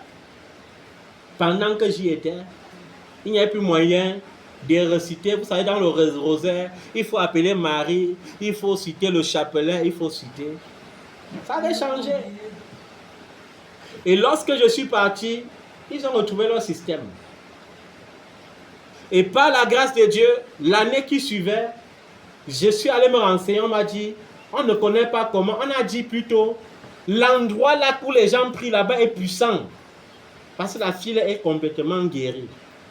Pendant que j'y étais, il n'y avait plus moyen de réciter. Vous savez, dans le rosaire, il faut appeler Marie, il faut citer le chapelet, il faut citer. Ça avait changé. Et lorsque je suis parti, ils ont retrouvé leur système. Et par la grâce de Dieu, l'année qui suivait, je suis allé me renseigner, on m'a dit, on ne connaît pas comment, on a dit plutôt, l'endroit là où les gens prient là-bas est puissant. Parce que la fille est complètement guérie.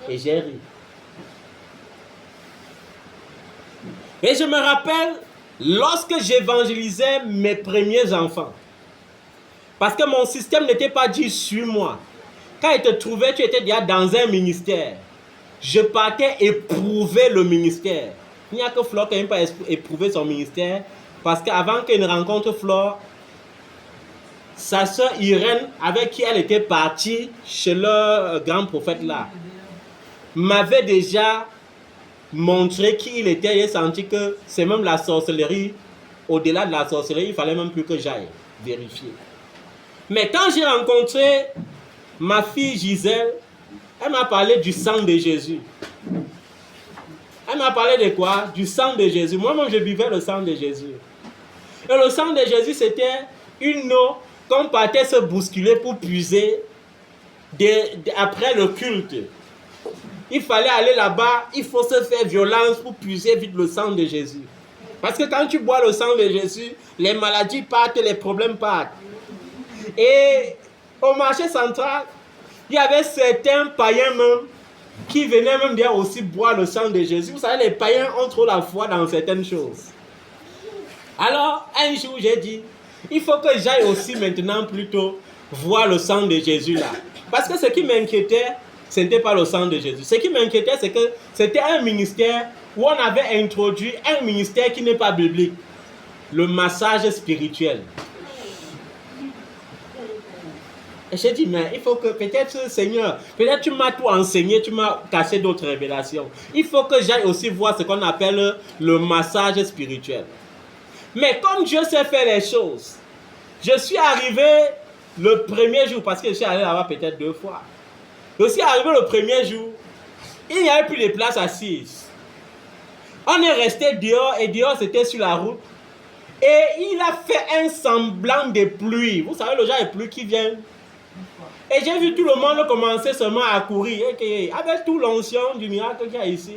Et j'ai ri. Et je me rappelle, lorsque j'évangélisais mes premiers enfants, parce que mon système n'était pas dit sur moi. Quand il te trouvait, tu étais déjà dans un ministère. Je partais éprouver le ministère. Il n'y a que Flore qui n'a pas éprouvé son ministère, parce qu'avant qu'elle ne rencontre Flore, sa soeur Irène, avec qui elle était partie chez le grand prophète là, m'avait déjà montré qui il était. J'ai senti que c'est même la sorcellerie. Au-delà de la sorcellerie, il ne fallait même plus que j'aille vérifier. Mais quand j'ai rencontré ma fille Gisèle, elle m'a parlé du sang de Jésus. Elle m'a parlé de quoi? Du sang de Jésus. Moi-même, je buvais le sang de Jésus. Et le sang de Jésus, c'était une eau qu'on partait se bousculer pour puiser après le culte. Il fallait aller là-bas, il faut se faire violence pour puiser vite le sang de Jésus. Parce que quand tu bois le sang de Jésus, les maladies partent, les problèmes partent. Et au marché central, il y avait certains païens même, qui venaient même bien aussi boire le sang de Jésus. Vous savez, les païens ont trop la foi dans certaines choses. Alors, un jour, j'ai dit, il faut que j'aille aussi maintenant plutôt voir le sang de Jésus là. Parce que ce qui m'inquiétait, ce n'était pas le sang de Jésus. Ce qui m'inquiétait, c'est que c'était un ministère où on avait introduit un ministère qui n'est pas biblique. Le massage spirituel. Et j'ai dit, mais il faut que peut-être, Seigneur, peut-être tu m'as tout enseigné, tu m'as caché d'autres révélations. Il faut que j'aille aussi voir ce qu'on appelle le massage spirituel. Mais comme Dieu sait faire les choses, je suis arrivé le premier jour, parce que je suis allé là-bas peut-être 2 fois. Je suis arrivé le premier jour, il n'y avait plus de place assises. On est resté dehors, et dehors c'était sur la route. Et il a fait un semblant de pluie. Vous savez, le genre de pluie qui vient. Et j'ai vu tout le monde commencer seulement à courir. Et avec tout l'onction du miracle qu'il y a ici,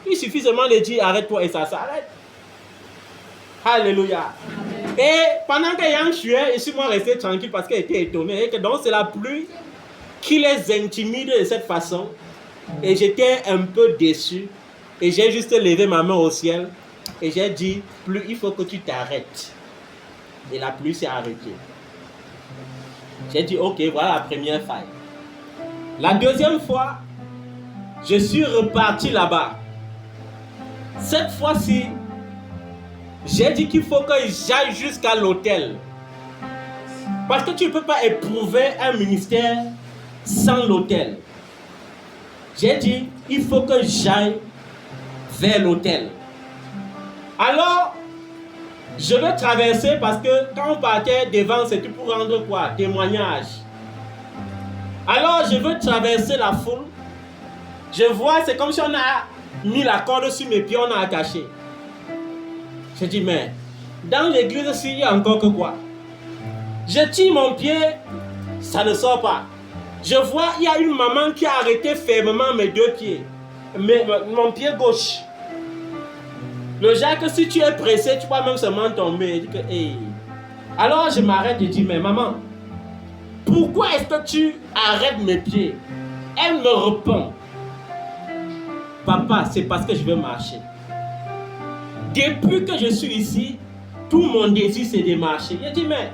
il suffit seulement de dire arrête-toi et ça s'arrête. Alléluia. Amen. Et pendant que Yang chuait, je suis moi resté tranquille parce qu'il était étonné. Et que donc c'est la pluie qui les intimide de cette façon. Et j'étais un peu déçu. Et j'ai juste levé ma main au ciel. Et j'ai dit, pluie, il faut que tu t'arrêtes. Et la pluie s'est arrêtée. J'ai dit, ok, voilà la première faille. La deuxième fois, je suis reparti là-bas. Cette fois-ci, j'ai dit qu'il faut que j'aille jusqu'à l'hôtel. Parce que tu ne peux pas éprouver un ministère sans l'hôtel. J'ai dit, il faut que j'aille vers l'hôtel. Alors, je vais traverser parce que quand on partait devant, c'était pour rendre quoi? Témoignage. Alors, je veux traverser la foule. Je vois, c'est comme si on a mis la corde sur mes pieds, on a attaché. Je dis, mais dans l'église, il y a encore que quoi? Je tire mon pied, ça ne sort pas. Je vois, il y a une maman qui a arrêté fermement mes 2 pieds. Mon pied gauche. Le genre que si tu es pressé, tu peux même seulement tomber. Je dis que, hey. Alors je m'arrête et dis, mais maman, pourquoi est-ce que tu arrêtes mes pieds? Elle me répond, papa, c'est parce que je veux marcher. Depuis que je suis ici, tout mon désir c'est de marcher. Je dis, mais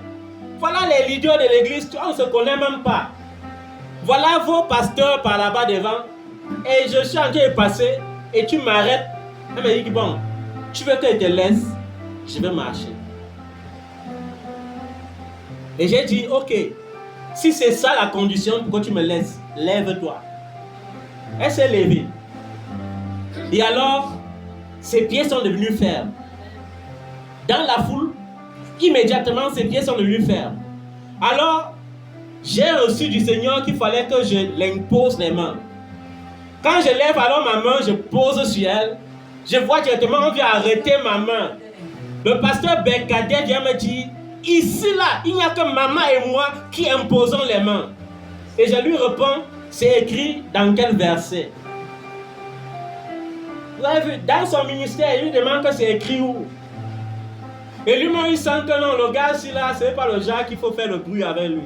voilà les leaders de l'église, on ne se connaît même pas. Voilà vos pasteurs par là-bas devant. Et je suis en train de passer et tu m'arrêtes. Elle me dit, bon, tu veux que je te laisse, je vais marcher. Et j'ai dit, ok, si c'est ça la condition pour que tu me laisses, lève-toi. Elle s'est levée. Et alors, ses pieds sont devenus fermes. Dans la foule, immédiatement, ses pieds sont devenus fermes. Alors, j'ai reçu du Seigneur qu'il fallait que je l'impose les mains. Quand je lève alors ma main, je pose sur elle. Je vois directement, on vient arrêter ma main. Le pasteur Berkadet vient me dire, ici là, il n'y a que maman et moi qui imposons les mains. Et je lui réponds, c'est écrit dans quel verset? Vous avez vu, dans son ministère, il lui demande que c'est écrit où? Et lui-même, il sent que non, le gars ici là, c'est pas le genre qu'il faut faire le bruit avec lui.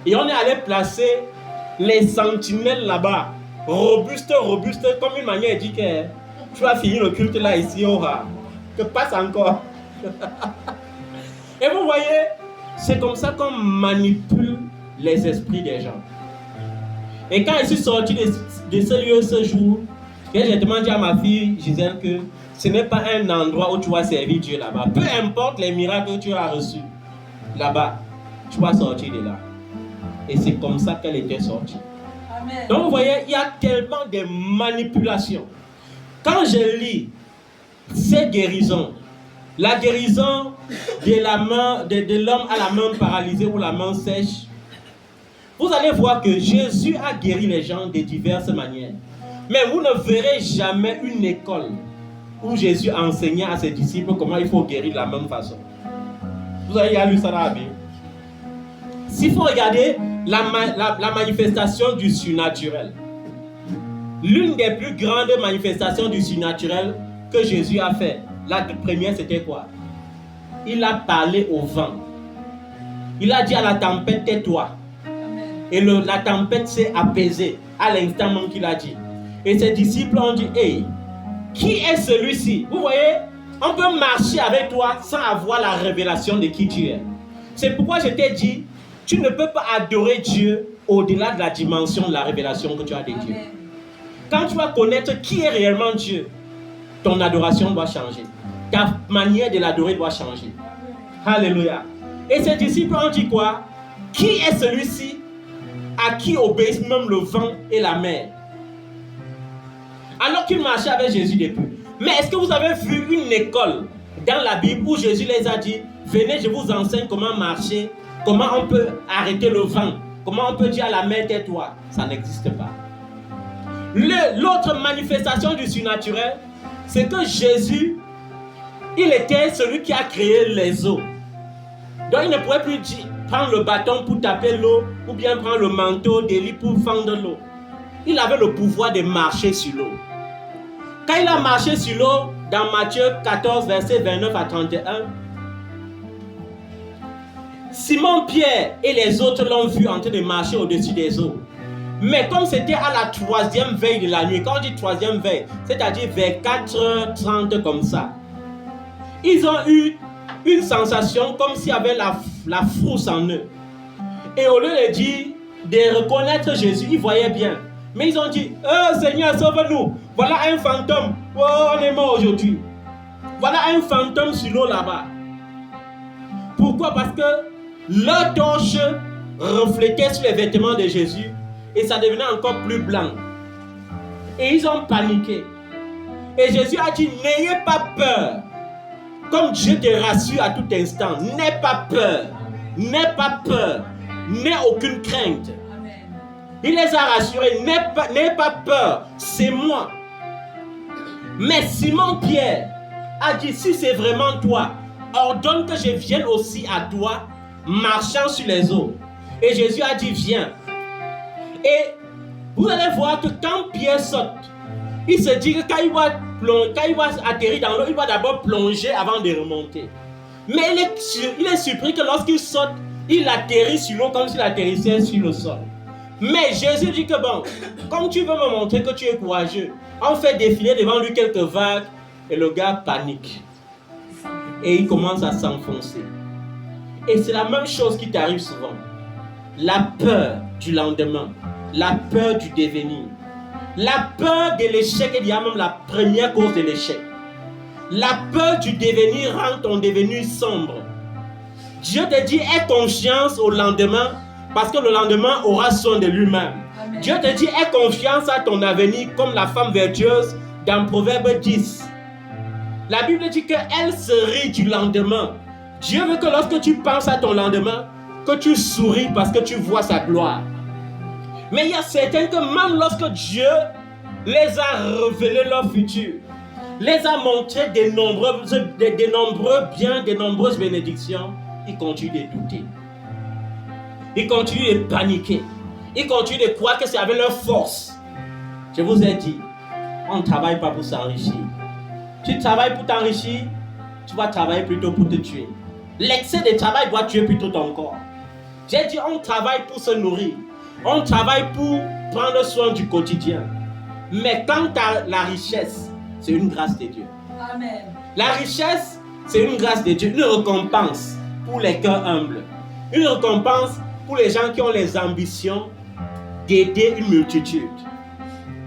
Et on est allé placer les sentinelles là-bas, robustes, comme une manière dit que tu vas finir le culte là ici, aura. Que passe encore. Et vous voyez, c'est comme ça qu'on manipule les esprits des gens. Et quand je suis sorti de ce lieu ce jour, j'ai demandé à ma fille Gisèle que ce n'est pas un endroit où tu vas servir Dieu là-bas. Peu importe les miracles que tu as reçus là-bas, tu vas sortir de là. Et c'est comme ça qu'elle était sortie. Amen. Donc vous voyez, il y a tellement de manipulations. Quand je lis ces guérisons, la guérison de la main, de l'homme à la main paralysée ou la main sèche, vous allez voir que Jésus a guéri les gens de diverses manières. Mais vous ne verrez jamais une école où Jésus enseignait à ses disciples comment il faut guérir de la même façon. Vous avez lu ça dans la Bible. S'il faut regarder la manifestation du surnaturel, l'une des plus grandes manifestations du surnaturel que Jésus a fait, la première c'était quoi? Il a parlé au vent. Il a dit à la tempête, tais-toi. Et la tempête s'est apaisée à l'instant même qu'il a dit. Et ses disciples ont dit, hey, qui est celui-ci? Vous voyez, on peut marcher avec toi sans avoir la révélation de qui tu es. C'est pourquoi je t'ai dit, tu ne peux pas adorer Dieu au-delà de la dimension de la révélation que tu as de Dieu. Quand tu vas connaître qui est réellement Dieu, ton adoration doit changer. Ta manière de l'adorer doit changer. Alléluia. Et ses disciples ont dit quoi? Qui est celui-ci à qui obéissent même le vent et la mer? Alors qu'ils marchaient avec Jésus depuis. Mais est-ce que vous avez vu une école dans la Bible où Jésus les a dit, venez, je vous enseigne comment marcher, comment on peut arrêter le vent, comment on peut dire à la mer, tais-toi? Ça n'existe pas. L'autre manifestation du surnaturel, c'est que Jésus, il était celui qui a créé les eaux. Donc il ne pouvait plus prendre le bâton pour taper l'eau ou bien prendre le manteau d'Élie pour fendre l'eau. Il avait le pouvoir de marcher sur l'eau. Quand il a marché sur l'eau, dans Matthieu 14, verset 29 à 31, Simon-Pierre et les autres l'ont vu en train de marcher au-dessus des eaux. Mais comme c'était à la 3e veille de la nuit, quand on dit 3e veille, c'est-à-dire vers 4h30 comme ça, ils ont eu une sensation comme s'il y avait la frousse en eux. Et au lieu de dire, de reconnaître Jésus, ils voyaient bien. Mais ils ont dit, oh Seigneur, sauve-nous. Voilà un fantôme. Oh, on est mort aujourd'hui. Voilà un fantôme sur l'eau là-bas. Pourquoi? Parce que leur torche reflétait sur les vêtements de Jésus et ça devenait encore plus blanc. Et ils ont paniqué. Et Jésus a dit, n'ayez pas peur. Comme Dieu te rassure à tout instant, n'aie pas peur. N'aie pas peur. N'aie aucune crainte. Il les a rassurés, n'aie pas peur, c'est moi. Mais Simon-Pierre a dit, si c'est vraiment toi, ordonne que je vienne aussi à toi, marchant sur les eaux. Et Jésus a dit, viens. Et vous allez voir que quand Pierre saute, il se dit que quand il va atterrir dans l'eau, il va d'abord plonger avant de remonter. Mais il est surpris que lorsqu'il saute, il atterrit sur l'eau comme s'il atterrissait sur le sol. Mais Jésus dit que bon, comme tu veux me montrer que tu es courageux, on fait défiler devant lui quelques vagues et le gars panique. Et il commence à s'enfoncer. Et c'est la même chose qui t'arrive souvent. La peur du lendemain, la peur du devenir, la peur de l'échec, il y a même la première cause de l'échec. La peur du devenir rend ton devenir sombre. Dieu te dit, aie confiance au lendemain, parce que le lendemain aura soin de lui-même. Amen. Dieu te dit, aie confiance à ton avenir comme la femme vertueuse dans Proverbe 10. La Bible dit qu'elle se rit du lendemain. Dieu veut que lorsque tu penses à ton lendemain, que tu souris parce que tu vois sa gloire. Mais il y a certains que même lorsque Dieu les a révélé leur futur, les a montré de nombreux biens, de nombreuses bénédictions, ils continuent de douter. Ils continuent de paniquer. Ils continuent de croire que c'est avec leur force. Je vous ai dit, on ne travaille pas pour s'enrichir. Tu travailles pour t'enrichir, tu vas travailler plutôt pour te tuer. L'excès de travail doit tuer plutôt ton corps. J'ai dit, on travaille pour se nourrir. On travaille pour prendre soin du quotidien. Mais quant à la richesse, c'est une grâce de Dieu. Amen. La richesse, c'est une grâce de Dieu, une récompense pour les cœurs humbles. Une récompense pour les gens qui ont les ambitions d'aider une multitude.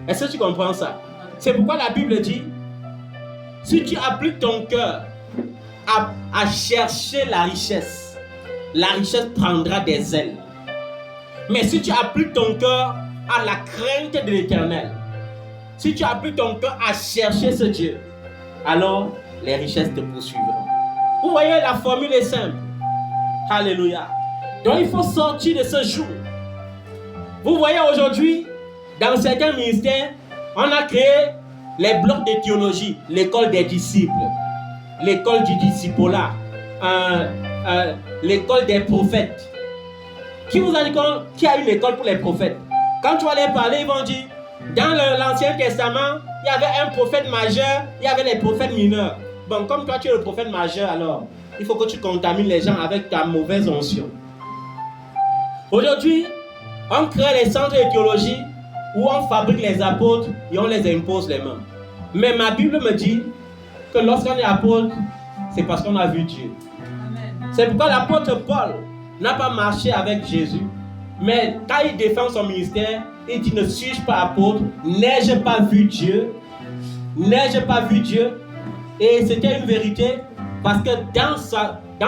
Est-ce que tu comprends ça? C'est pourquoi la Bible dit, si tu appliques ton cœur à chercher la richesse prendra des ailes. Mais si tu appliques ton cœur à la crainte de l'Éternel, si tu appliques ton cœur à chercher ce Dieu, alors les richesses te poursuivront. Vous voyez, la formule est simple. Alléluia. Donc il faut sortir de ce joug. Vous voyez aujourd'hui, dans certains ministères, on a créé les blocs de théologie, l'école des disciples, l'école du discipolat, l'école des prophètes. Qui vous a dit qu'il y a une école pour les prophètes? Quand tu vas les parler, ils vont dire, dans l'Ancien Testament, il y avait un prophète majeur, il y avait les prophètes mineurs. Bon, comme toi tu es le prophète majeur, alors, il faut que tu contamines les gens avec ta mauvaise onction. Aujourd'hui, on crée les centres de théologie où on fabrique les apôtres et on les impose les mains. Mais ma Bible me dit que lorsqu'on est apôtre, c'est parce qu'on a vu Dieu. Amen. C'est pourquoi l'apôtre Paul n'a pas marché avec Jésus. Mais quand il défend son ministère, il dit: ne suis-je pas apôtre? N'ai-je pas vu Dieu? N'ai-je pas vu Dieu? Et c'était une vérité, parce que dans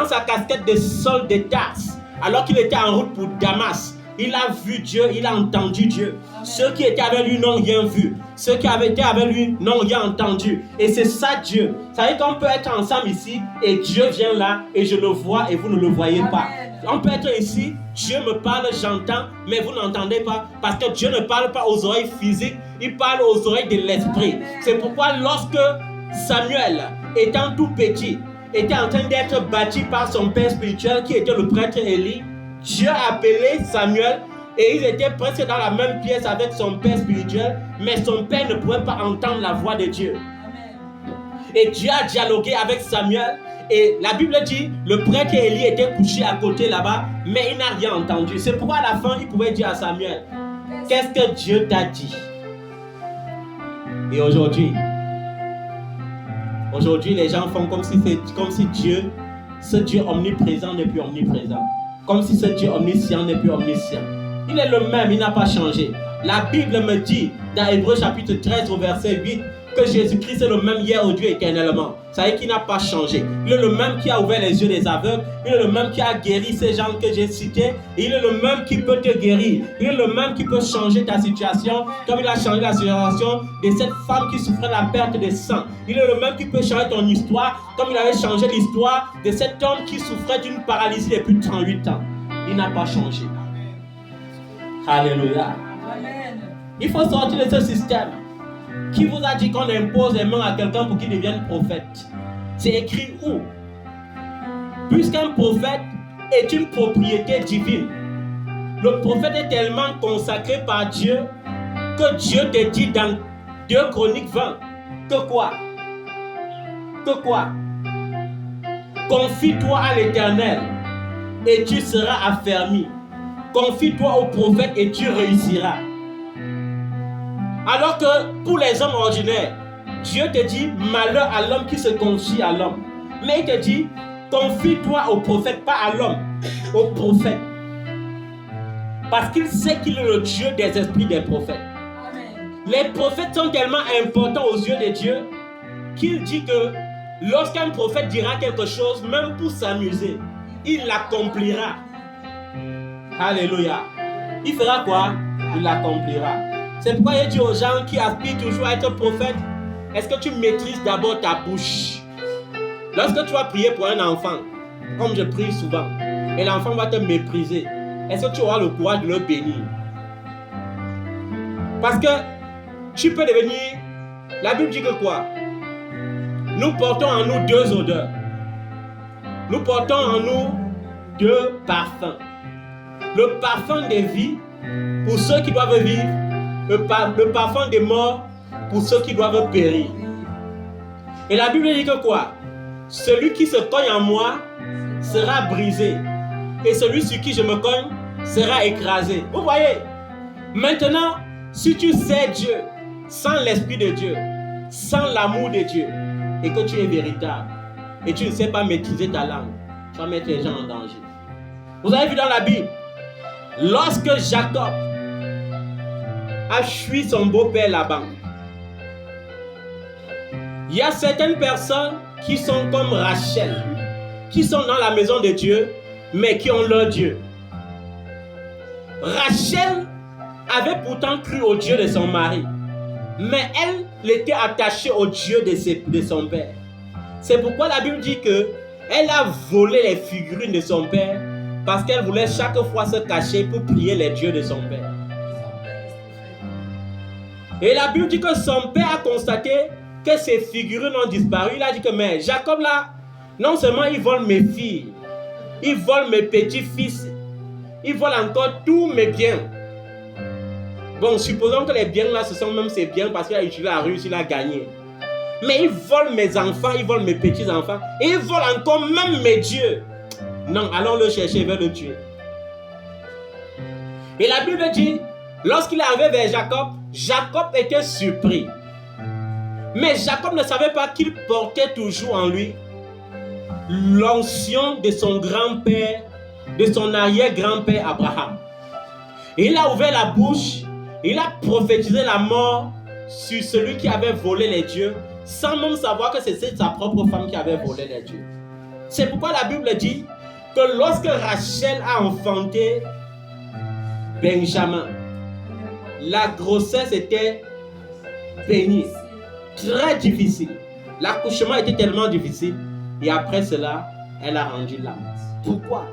sa casquette de Saul de Tarse, alors qu'il était en route pour Damas, il a vu Dieu, il a entendu Dieu. Amen. Ceux qui étaient avec lui n'ont rien vu. Ceux qui avaient été avec lui n'ont rien entendu. Et c'est ça Dieu. Ça veut dire qu'on peut être ensemble ici et Dieu vient là et je le vois et vous ne le voyez pas. Amen. On peut être ici, Dieu me parle, j'entends, mais vous n'entendez pas, parce que Dieu ne parle pas aux oreilles physiques, il parle aux oreilles de l'esprit. Amen. C'est pourquoi lorsque Samuel, étant tout petit, était en train d'être bâti par son père spirituel qui était le prêtre Élie, Dieu a appelé Samuel et ils étaient presque dans la même pièce avec son père spirituel, mais son père ne pouvait pas entendre la voix de Dieu. Amen. Et Dieu a dialogué avec Samuel et la Bible dit le prêtre Élie était couché à côté là-bas, mais il n'a rien entendu. C'est pourquoi à la fin il pouvait dire à Samuel: qu'est-ce que Dieu t'a dit? Et aujourd'hui les gens font comme si Dieu, ce Dieu omniprésent n'est plus omniprésent. Comme si ce Dieu omniscient n'est plus omniscient. Il est le même, il n'a pas changé. La Bible me dit, dans Hébreux chapitre 13 au verset 8, que Jésus-Christ est le même hier, aujourd'hui, éternellement. Ça veut dire qu'il n'a pas changé. Il est le même qui a ouvert les yeux des aveugles. Il est le même qui a guéri ces gens que j'ai cités. Il est le même qui peut te guérir. Il est le même qui peut changer ta situation, comme il a changé la situation de cette femme qui souffrait de la perte de sang. Il est le même qui peut changer ton histoire, comme il avait changé l'histoire de cet homme qui souffrait d'une paralysie depuis 38 ans. Il n'a pas changé. Alléluia. Amen. Il faut sortir de ce système. Qui vous a dit qu'on impose les mains à quelqu'un pour qu'il devienne prophète? C'est écrit où? Puisqu'un prophète est une propriété divine, le prophète est tellement consacré par Dieu que Dieu te dit dans 2 Chroniques 20 que quoi? Que quoi? Confie-toi à l'Éternel et tu seras affermi. Confie-toi au prophète et tu réussiras. Alors que pour les hommes ordinaires, Dieu te dit malheur à l'homme qui se confie à l'homme. Mais il te dit confie-toi au prophète, pas à l'homme, au prophète. Parce qu'il sait qu'il est le Dieu des esprits des prophètes. Amen. Les prophètes sont tellement importants aux yeux de Dieu qu'il dit que lorsqu'un prophète dira quelque chose, même pour s'amuser, il l'accomplira. Alléluia. Il fera quoi? Il l'accomplira. C'est pourquoi il dit aux gens qui aspirent toujours à être prophète, est-ce que tu maîtrises d'abord ta bouche? Lorsque tu vas prier pour un enfant, comme je prie souvent, et l'enfant va te mépriser, est-ce que tu auras le courage de le bénir? Parce que tu peux devenir... La Bible dit que quoi? Nous portons en nous 2 odeurs. Nous portons en nous 2 parfums. Le parfum des vies pour ceux qui doivent vivre, le parfum des morts pour ceux qui doivent périr. Et la Bible dit que quoi? Celui qui se cogne en moi sera brisé, et celui sur qui je me cogne sera écrasé. Vous voyez? Maintenant, si tu sais Dieu sans l'Esprit de Dieu, sans l'amour de Dieu, et que tu es véritable, et tu ne sais pas maîtriser ta langue, tu vas mettre les gens en danger. Vous avez vu dans la Bible, lorsque Jacob a fui son beau-père Laban, il y a certaines personnes qui sont comme Rachel, qui sont dans la maison de Dieu, mais qui ont leur Dieu. Rachel avait pourtant cru au Dieu de son mari, mais elle était attachée au Dieu de son père. C'est pourquoi la Bible dit qu'elle a volé les figurines de son père, parce qu'elle voulait chaque fois se cacher pour prier les dieux de son père. Et la Bible dit que son père a constaté que ses figurines ont disparu. Il a dit que mais Jacob là, non seulement il vole mes filles, il vole mes petits-fils, il vole encore tous mes biens. Bon, supposons que les biens là, ce sont même ses biens parce qu'il a utilisé la ruse, il a gagné. Mais il vole mes enfants, il vole mes petits-enfants, et il vole encore même mes dieux. Non, allons le chercher, vers le tuer. Et la Bible dit, Lorsqu'il est arrivé vers Jacob, Jacob était surpris. Mais Jacob ne savait pas qu'il portait toujours en lui l'onction de son grand-père, de son arrière-grand-père Abraham. Et il a ouvert la bouche, il a prophétisé la mort sur celui qui avait volé les dieux, sans même savoir que c'était sa propre femme qui avait volé les dieux. C'est pourquoi la Bible dit que lorsque Rachel a enfanté Benjamin, la grossesse était bénie, très difficile. L'accouchement était tellement difficile et après cela, elle a rendu l'âme. Pourquoi?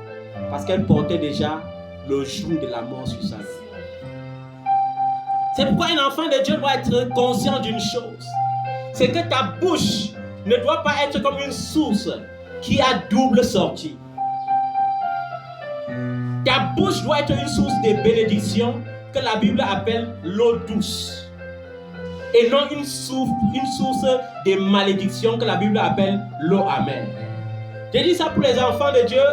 Parce qu'elle portait déjà le joug de la mort sur sa vie. C'est pourquoi un enfant de Dieu doit être conscient d'une chose. C'est que ta bouche ne doit pas être comme une source qui a double sortie. Ta bouche doit être une source de bénédiction que la Bible appelle l'eau douce. Et non une source de malédiction que la Bible appelle l'eau amère. Je dis ça pour les enfants de Dieu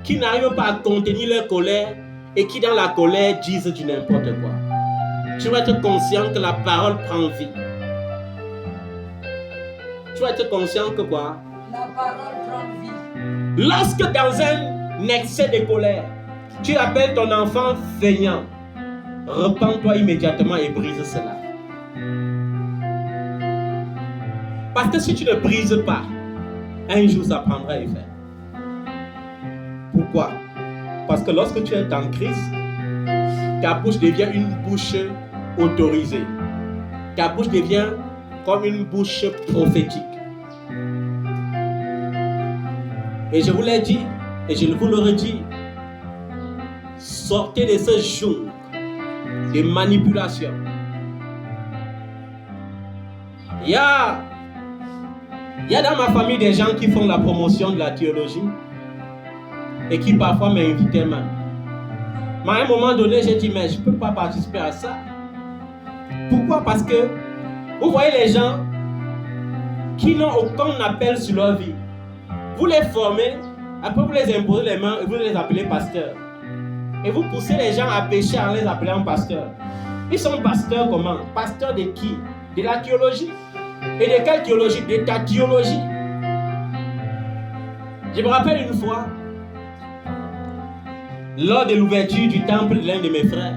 qui n'arrivent pas à contenir leur colère et qui dans la colère disent du n'importe quoi. Tu dois être conscient que la parole prend vie. Tu dois être conscient que quoi? La parole prend vie. Lorsque dans un excès de colère, tu appelles ton enfant feignant, repens-toi immédiatement et brise cela. Parce que si tu ne brises pas, un jour ça prendra effet. Pourquoi? Parce que lorsque tu es en Christ, ta bouche devient une bouche autorisée. Ta bouche devient comme une bouche prophétique. Et je vous l'ai dit, et je vous le redis, sortez de ce joug de manipulation. Il y a dans ma famille des gens qui font la promotion de la théologie et qui parfois m'invitaient même. Mais à un moment donné, j'ai dit, mais je ne peux pas participer à ça. Pourquoi? Parce que vous voyez les gens qui n'ont aucun appel sur leur vie. Vous les formez, après vous les imposez les mains et vous les appelez pasteurs. Et vous poussez les gens à pécher en les appelant pasteurs. Ils sont pasteurs comment? Pasteurs de qui? De la théologie. Et de quelle théologie? De ta théologie. Je me rappelle une fois, lors de l'ouverture du temple de l'un de mes frères,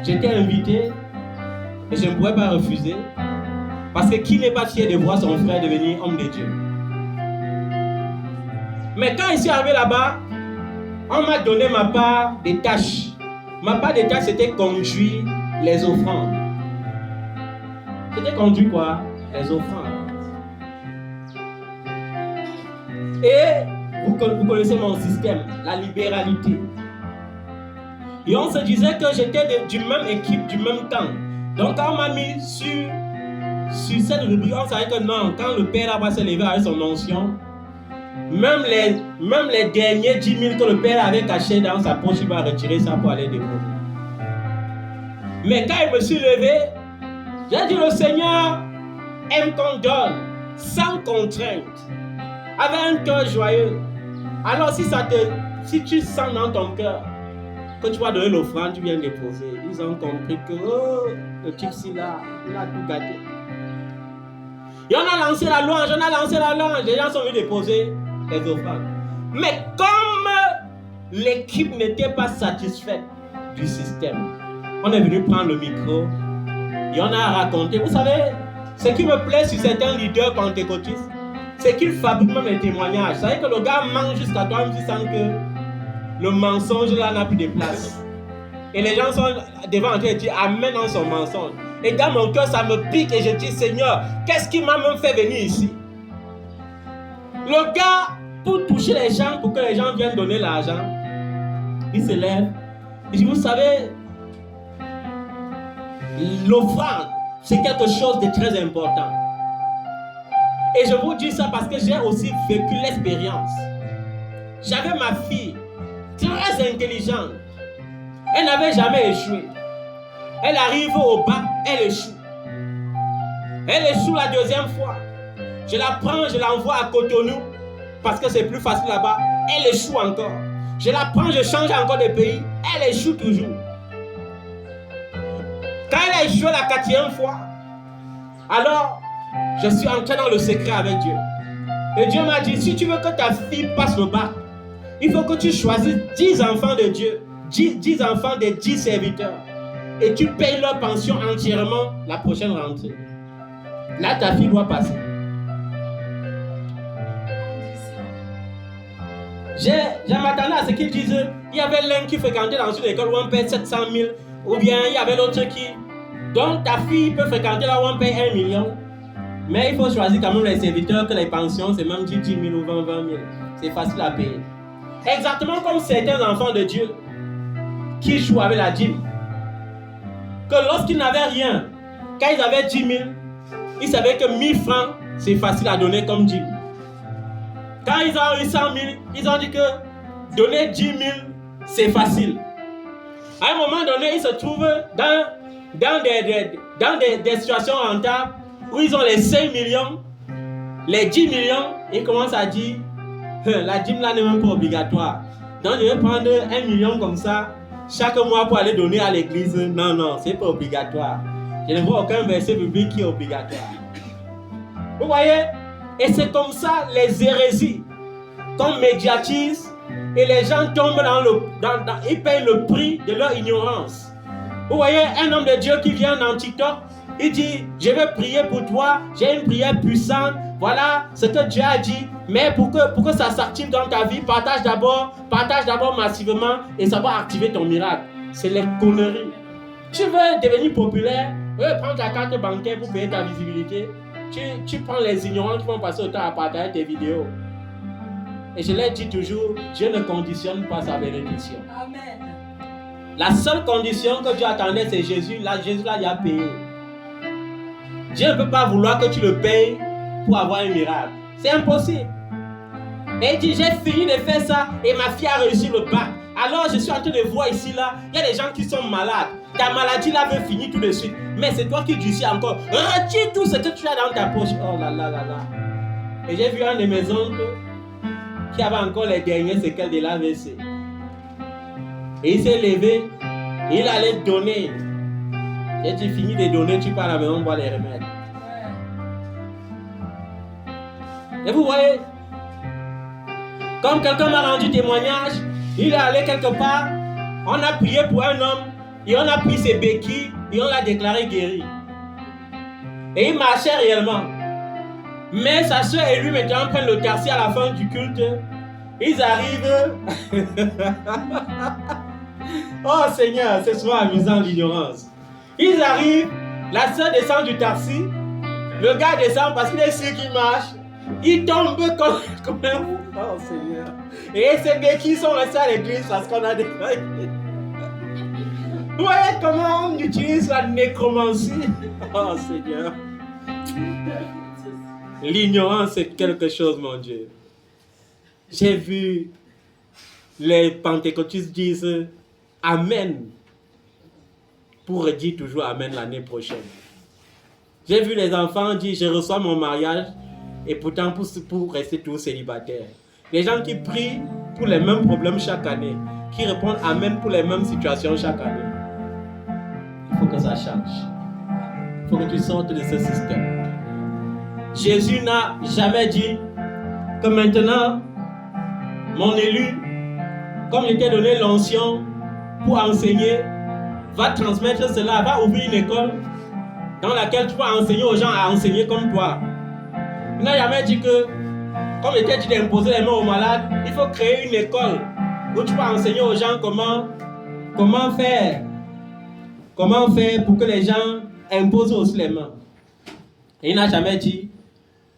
j'étais invité et je ne pouvais pas refuser. Parce que qui n'est pas fier de voir son frère devenir homme de Dieu? Mais quand je suis arrivé là-bas, on m'a donné ma part des tâches. Ma part des tâches, c'était conduire les offrandes. C'était conduire quoi? Les offrandes. Et vous connaissez mon système, la libéralité. Et on se disait que j'étais du même équipe, du même temps. Donc quand on m'a mis sur cette rubrique, on savait que non, quand le père va se lever avec son onction, même les derniers 10 000 que le père avait cachés dans sa poche, il va retirer ça pour aller déposer. Mais quand je me suis levé, j'ai dit le Seigneur aime qu'on donne sans contrainte, avec un cœur joyeux. Alors si tu sens dans ton cœur que tu vas donner l'offrande, tu viens déposer. Ils ont compris que le type-ci là, il a tout gâté. Et on a lancé la louange, les gens sont venus déposer les offrandes. Mais comme l'équipe n'était pas satisfaite du système, on est venu prendre le micro et on a raconté. Vous savez, ce qui me plaît sur certains leaders pentecôtistes, c'est qu'ils fabriquent même les témoignages. Vous savez que le gars ment jusqu'à toi, même si sent que le mensonge là n'a plus de place. Et les gens sont devant en train de dire amen dans son mensonge. Et dans mon cœur, ça me pique et je dis, Seigneur, qu'est-ce qui m'a même fait venir ici? Le gars, pour toucher les gens, pour que les gens viennent donner l'argent, il se lève. Il dit, vous savez, l'offrande, c'est quelque chose de très important. Et je vous dis ça parce que j'ai aussi vécu l'expérience. J'avais ma fille, très intelligente. Elle n'avait jamais échoué. Elle arrive au bac, elle échoue. Elle échoue la deuxième fois. Je la prends, je l'envoie à Cotonou parce que c'est plus facile là-bas. Elle échoue encore. Je la prends, je change encore de pays. Elle échoue toujours. j'ai échoué la 4e fois. Alors, je suis entré dans le secret avec Dieu. Et Dieu m'a dit, si tu veux que ta fille passe le bac, il faut que tu choisisses 10 enfants de Dieu, 10 enfants des 10 serviteurs. Et tu payes leur pension entièrement la prochaine rentrée. Là, ta fille doit passer. Je m'attendais à ce qu'ils disent, il y avait l'un qui fréquentait dans une école où on paye 700 000, ou bien il y avait l'autre qui... Donc ta fille peut fréquenter là où on paye 1 million. Mais il faut choisir quand même les serviteurs que les pensions, c'est même 10 000 ou 20 000. C'est facile à payer. Exactement comme certains enfants de Dieu qui jouent avec la dîme. Que lorsqu'ils n'avaient rien, quand ils avaient 10 000, ils savaient que 1 000 francs, c'est facile à donner comme dîme. Quand ils ont eu 100 000, ils ont dit que donner 10 000, c'est facile. À un moment donné, ils se trouvent dans des situations rentables où ils ont les 5 millions, les 10 millions, ils commencent à dire la dîme là n'est même pas obligatoire. Donc je vais prendre 1 million comme ça chaque mois pour aller donner à l'église. Non, c'est pas obligatoire. Je ne vois aucun verset biblique qui est obligatoire. Vous voyez? Et c'est comme ça les hérésies qu'on médiatise et les gens tombent ils payent le prix de leur ignorance. Vous voyez un homme de Dieu qui vient dans TikTok, il dit, je vais prier pour toi, j'ai une prière puissante, voilà ce que Dieu a dit, mais pour que ça s'active dans ta vie, partage d'abord massivement et ça va activer ton miracle. C'est les conneries. Tu veux devenir populaire, prends ta carte bancaire pour payer ta visibilité. Tu prends les ignorants qui vont passer autant à partager tes vidéos. Et je l'ai dit toujours, Dieu ne conditionne pas sa bénédiction. Amen. La seule condition que Dieu attendait, c'est Jésus. Là, Jésus, il a payé. Dieu ne peut pas vouloir que tu le payes pour avoir un miracle. C'est impossible. Et il dit, j'ai fini de faire ça et ma fille a réussi le bac. Alors, je suis en train de voir ici, là, il y a des gens qui sont malades. Ta maladie, là, veut finir tout de suite. Mais c'est toi qui durcis encore. Retire tout ce que tu as dans ta poche. Oh là là là là. Et j'ai vu un de mes oncles qui avait encore les dernières séquelles de l'AVC. Et il s'est levé, et il allait donner. J'ai dit, fini de donner, tu pars à la maison, boire les remèdes. Et vous voyez, comme quelqu'un m'a rendu témoignage, il est allé quelque part, on a prié pour un homme, et on a pris ses béquilles, et on l'a déclaré guéri. Et il marchait réellement. Mais sa soeur et lui maintenant prennent le taxi à la fin du culte. Ils arrivent. Oh Seigneur, c'est souvent amusant l'ignorance. Ils arrivent, la soeur descend du taxi, le gars descend parce qu'il est sûr qu'il marche. Il tombe comme un fou. Oh Seigneur. Et ces béquilles sont restés à l'église parce qu'on a déclaré. Vous voyez comment on utilise la nécromancie? Oh Seigneur. L'ignorance, c'est quelque chose, mon Dieu. J'ai vu les pentecôtistes dire Amen pour dire toujours Amen l'année prochaine. J'ai vu les enfants dire je reçois mon mariage et pourtant pour rester tous célibataires. Les gens qui prient pour les mêmes problèmes chaque année, qui répondent Amen pour les mêmes situations chaque année. Il faut que ça change. Il faut que tu sortes de ce système. Jésus n'a jamais dit que maintenant, mon élu, comme il t'a donné l'onction pour enseigner, va transmettre cela, va ouvrir une école dans laquelle tu vas enseigner aux gens à enseigner comme toi. Il n'a jamais dit que, comme il t'a dit d'imposer les mains aux malades, il faut créer une école où tu vas enseigner aux gens comment faire pour que les gens imposent aussi les mains. Et il n'a jamais dit,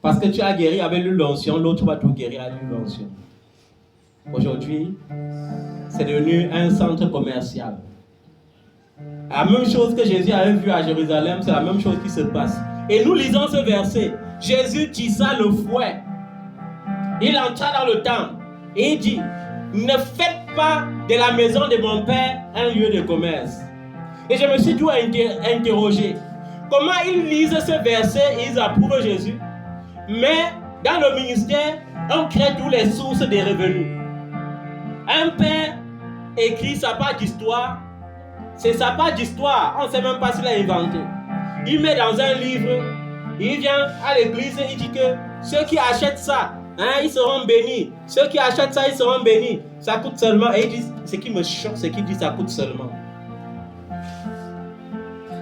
parce que tu as guéri avec l'onction, l'autre va tout guérir avec l'onction. Aujourd'hui, c'est devenu un centre commercial. La même chose que Jésus avait vu à Jérusalem, c'est la même chose qui se passe. Et nous lisons ce verset. Jésus tissa le fouet. Il entra dans le temple et il dit, ne faites pas de la maison de mon père un lieu de commerce. Et je me suis dû interroger. Comment ils lisent ce verset et ils approuvent Jésus? Mais dans le ministère, on crée toutes les sources des revenus. Un père écrit sa part d'histoire, ça pas d'histoire. On ne sait même pas s'il a inventé. Il met dans un livre, il vient à l'église et il dit que ceux qui achètent ça, hein, ils seront bénis. Ceux qui achètent ça, ils seront bénis. Ça coûte seulement. Et il dit, ce qui me choque, c'est qu'il dit ça coûte seulement.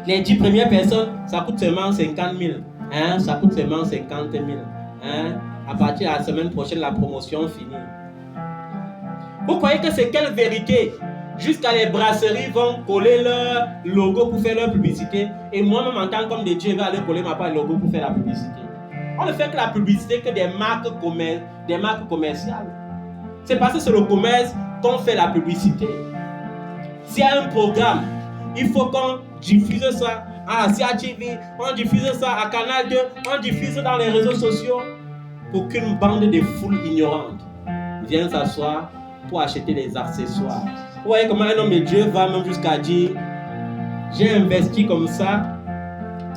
Les 10 premières personnes, ça coûte seulement 50 000. Hein, ça coûte seulement 50 000. Hein, à partir de la semaine prochaine, la promotion finit. Vous croyez que c'est quelle vérité? Jusqu'à les brasseries vont coller leur logo pour faire leur publicité. Et moi-même, en tant qu'homme de Dieu, je vais aller coller ma part logo pour faire la publicité. On ne fait que la publicité que des marques commerciales. C'est parce que c'est le commerce qu'on fait la publicité. S'il y a un programme, il faut qu'on diffuse ça à la CATV, on diffuse ça à Canal 2, on diffuse dans les réseaux sociaux pour qu'une bande de foules ignorantes vienne s'asseoir pour acheter des accessoires. Vous voyez comment un homme de Dieu va même jusqu'à dire j'ai investi comme ça.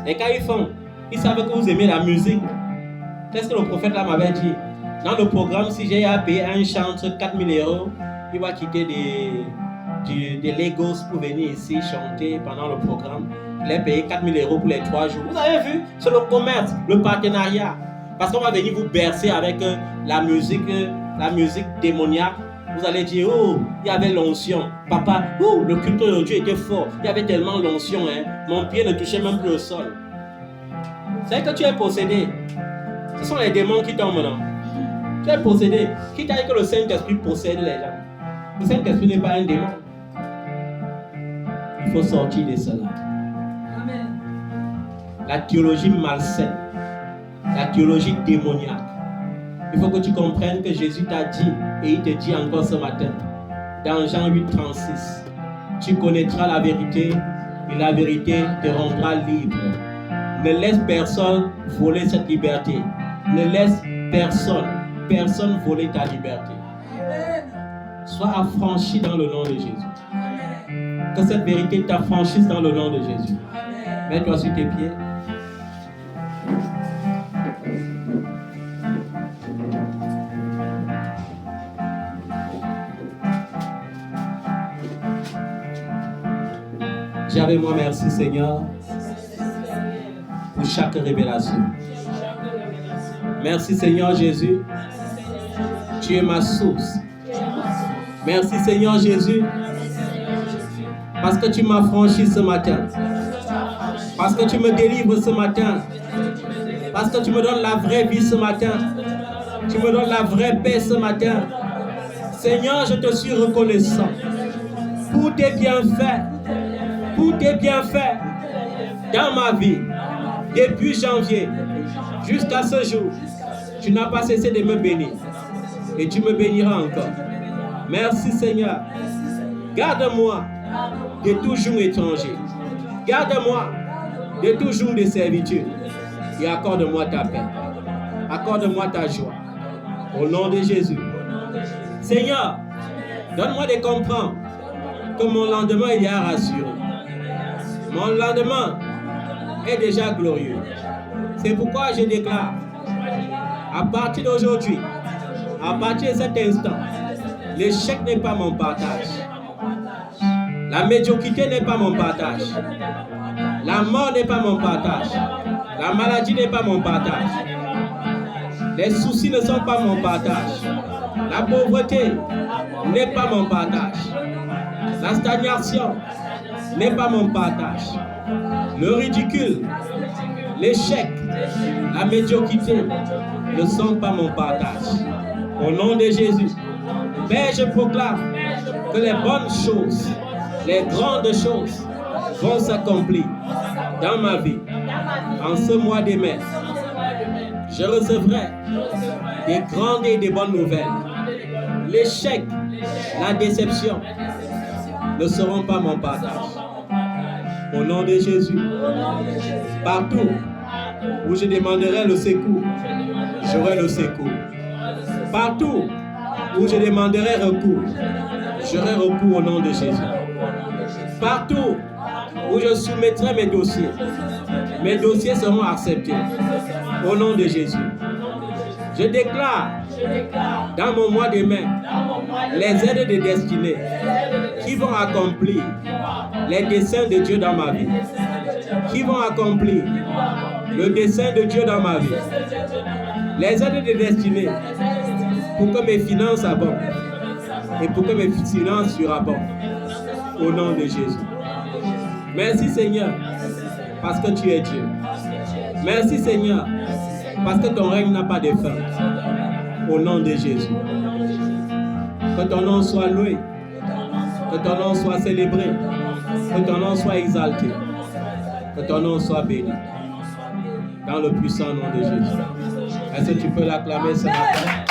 Et quand ils font, ils savent que vous aimez la musique. Qu'est-ce que le prophète là m'avait dit? Dans le programme, si j'ai à payer un chanteur 4 000 €, il va quitter des Lagos pour venir ici chanter pendant le programme. Il a payé 4 000 € pour les 3 jours. Vous avez vu? C'est le commerce, le partenariat. Parce qu'on va venir vous bercer avec la musique démoniaque. Vous allez dire, oh, il y avait l'onction. Papa, oh, le culte de Dieu était fort. Il y avait tellement l'onction, hein. Mon pied ne touchait même plus au sol. C'est que tu es possédé. Ce sont les démons qui tombent là. Tu es possédé. Qui t'a dit que le Saint-Esprit possède les gens? Le Saint-Esprit n'est pas un démon. Il faut sortir de cela. Amen. La théologie malsaine, la théologie démoniaque. Il faut que tu comprennes que Jésus t'a dit, et il te dit encore ce matin, dans Jean 8, 36, tu connaîtras la vérité, et la vérité te rendra libre. Ne laisse personne voler cette liberté. Ne laisse personne voler ta liberté. Sois affranchi dans le nom de Jésus. Que cette vérité t'affranchisse dans le nom de Jésus. Mets-toi sur tes pieds. Dis avec moi, merci Seigneur pour chaque révélation. Merci Seigneur Jésus, tu es ma source. Merci Seigneur Jésus, parce que tu m'as franchi ce matin. Parce que tu me délivres ce matin. Parce que tu me donnes la vraie vie ce matin. Tu me donnes la vraie paix ce matin. Seigneur, je te suis reconnaissant pour tes bienfaits. Pour tes bienfaits dans ma vie. Depuis janvier jusqu'à ce jour, tu n'as pas cessé de me bénir. Et tu me béniras encore. Merci Seigneur. Garde-moi de tout joug étranger. Garde-moi de tout joug de servitude. Et accorde-moi ta paix. Accorde-moi ta joie. Au nom de Jésus. Seigneur, donne-moi de comprendre que mon lendemain il est rassuré. Mon lendemain est déjà glorieux. C'est pourquoi je déclare, à partir d'aujourd'hui, à partir de cet instant, l'échec n'est pas mon partage. La médiocrité n'est pas mon partage. La mort n'est pas mon partage. La maladie n'est pas mon partage. Les soucis ne sont pas mon partage. La pauvreté n'est pas mon partage. La stagnation n'est pas mon partage. Le ridicule, l'échec, la médiocrité ne sont pas mon partage. Au nom de Jésus, Père, je proclame que les bonnes choses, les grandes choses vont s'accomplir dans ma vie. En ce mois de mai, je recevrai des grandes et des bonnes nouvelles. L'échec, la déception ne seront pas mon partage. Au nom de Jésus, partout où je demanderai le secours, j'aurai le secours. Partout où je demanderai recours, j'aurai recours au nom de Jésus. Partout où je soumettrai mes dossiers seront acceptés. Au nom de Jésus. Je déclare dans mon mois de mai les aides de destinée qui qui vont accomplir les desseins de Dieu dans ma vie, qui vont accomplir le dessein de Dieu dans ma vie, les aides de destinée pour que mes finances abondent et pour que mes finances surabondent au nom de Jésus. Merci Seigneur parce que tu es Dieu. Merci Seigneur parce que ton règne n'a pas de fin. Au nom de Jésus. Que ton nom soit loué. Que ton nom soit célébré. Que ton nom soit exalté. Que ton nom soit béni. Dans le puissant nom de Jésus. Est-ce que tu peux l'acclamer ce matin?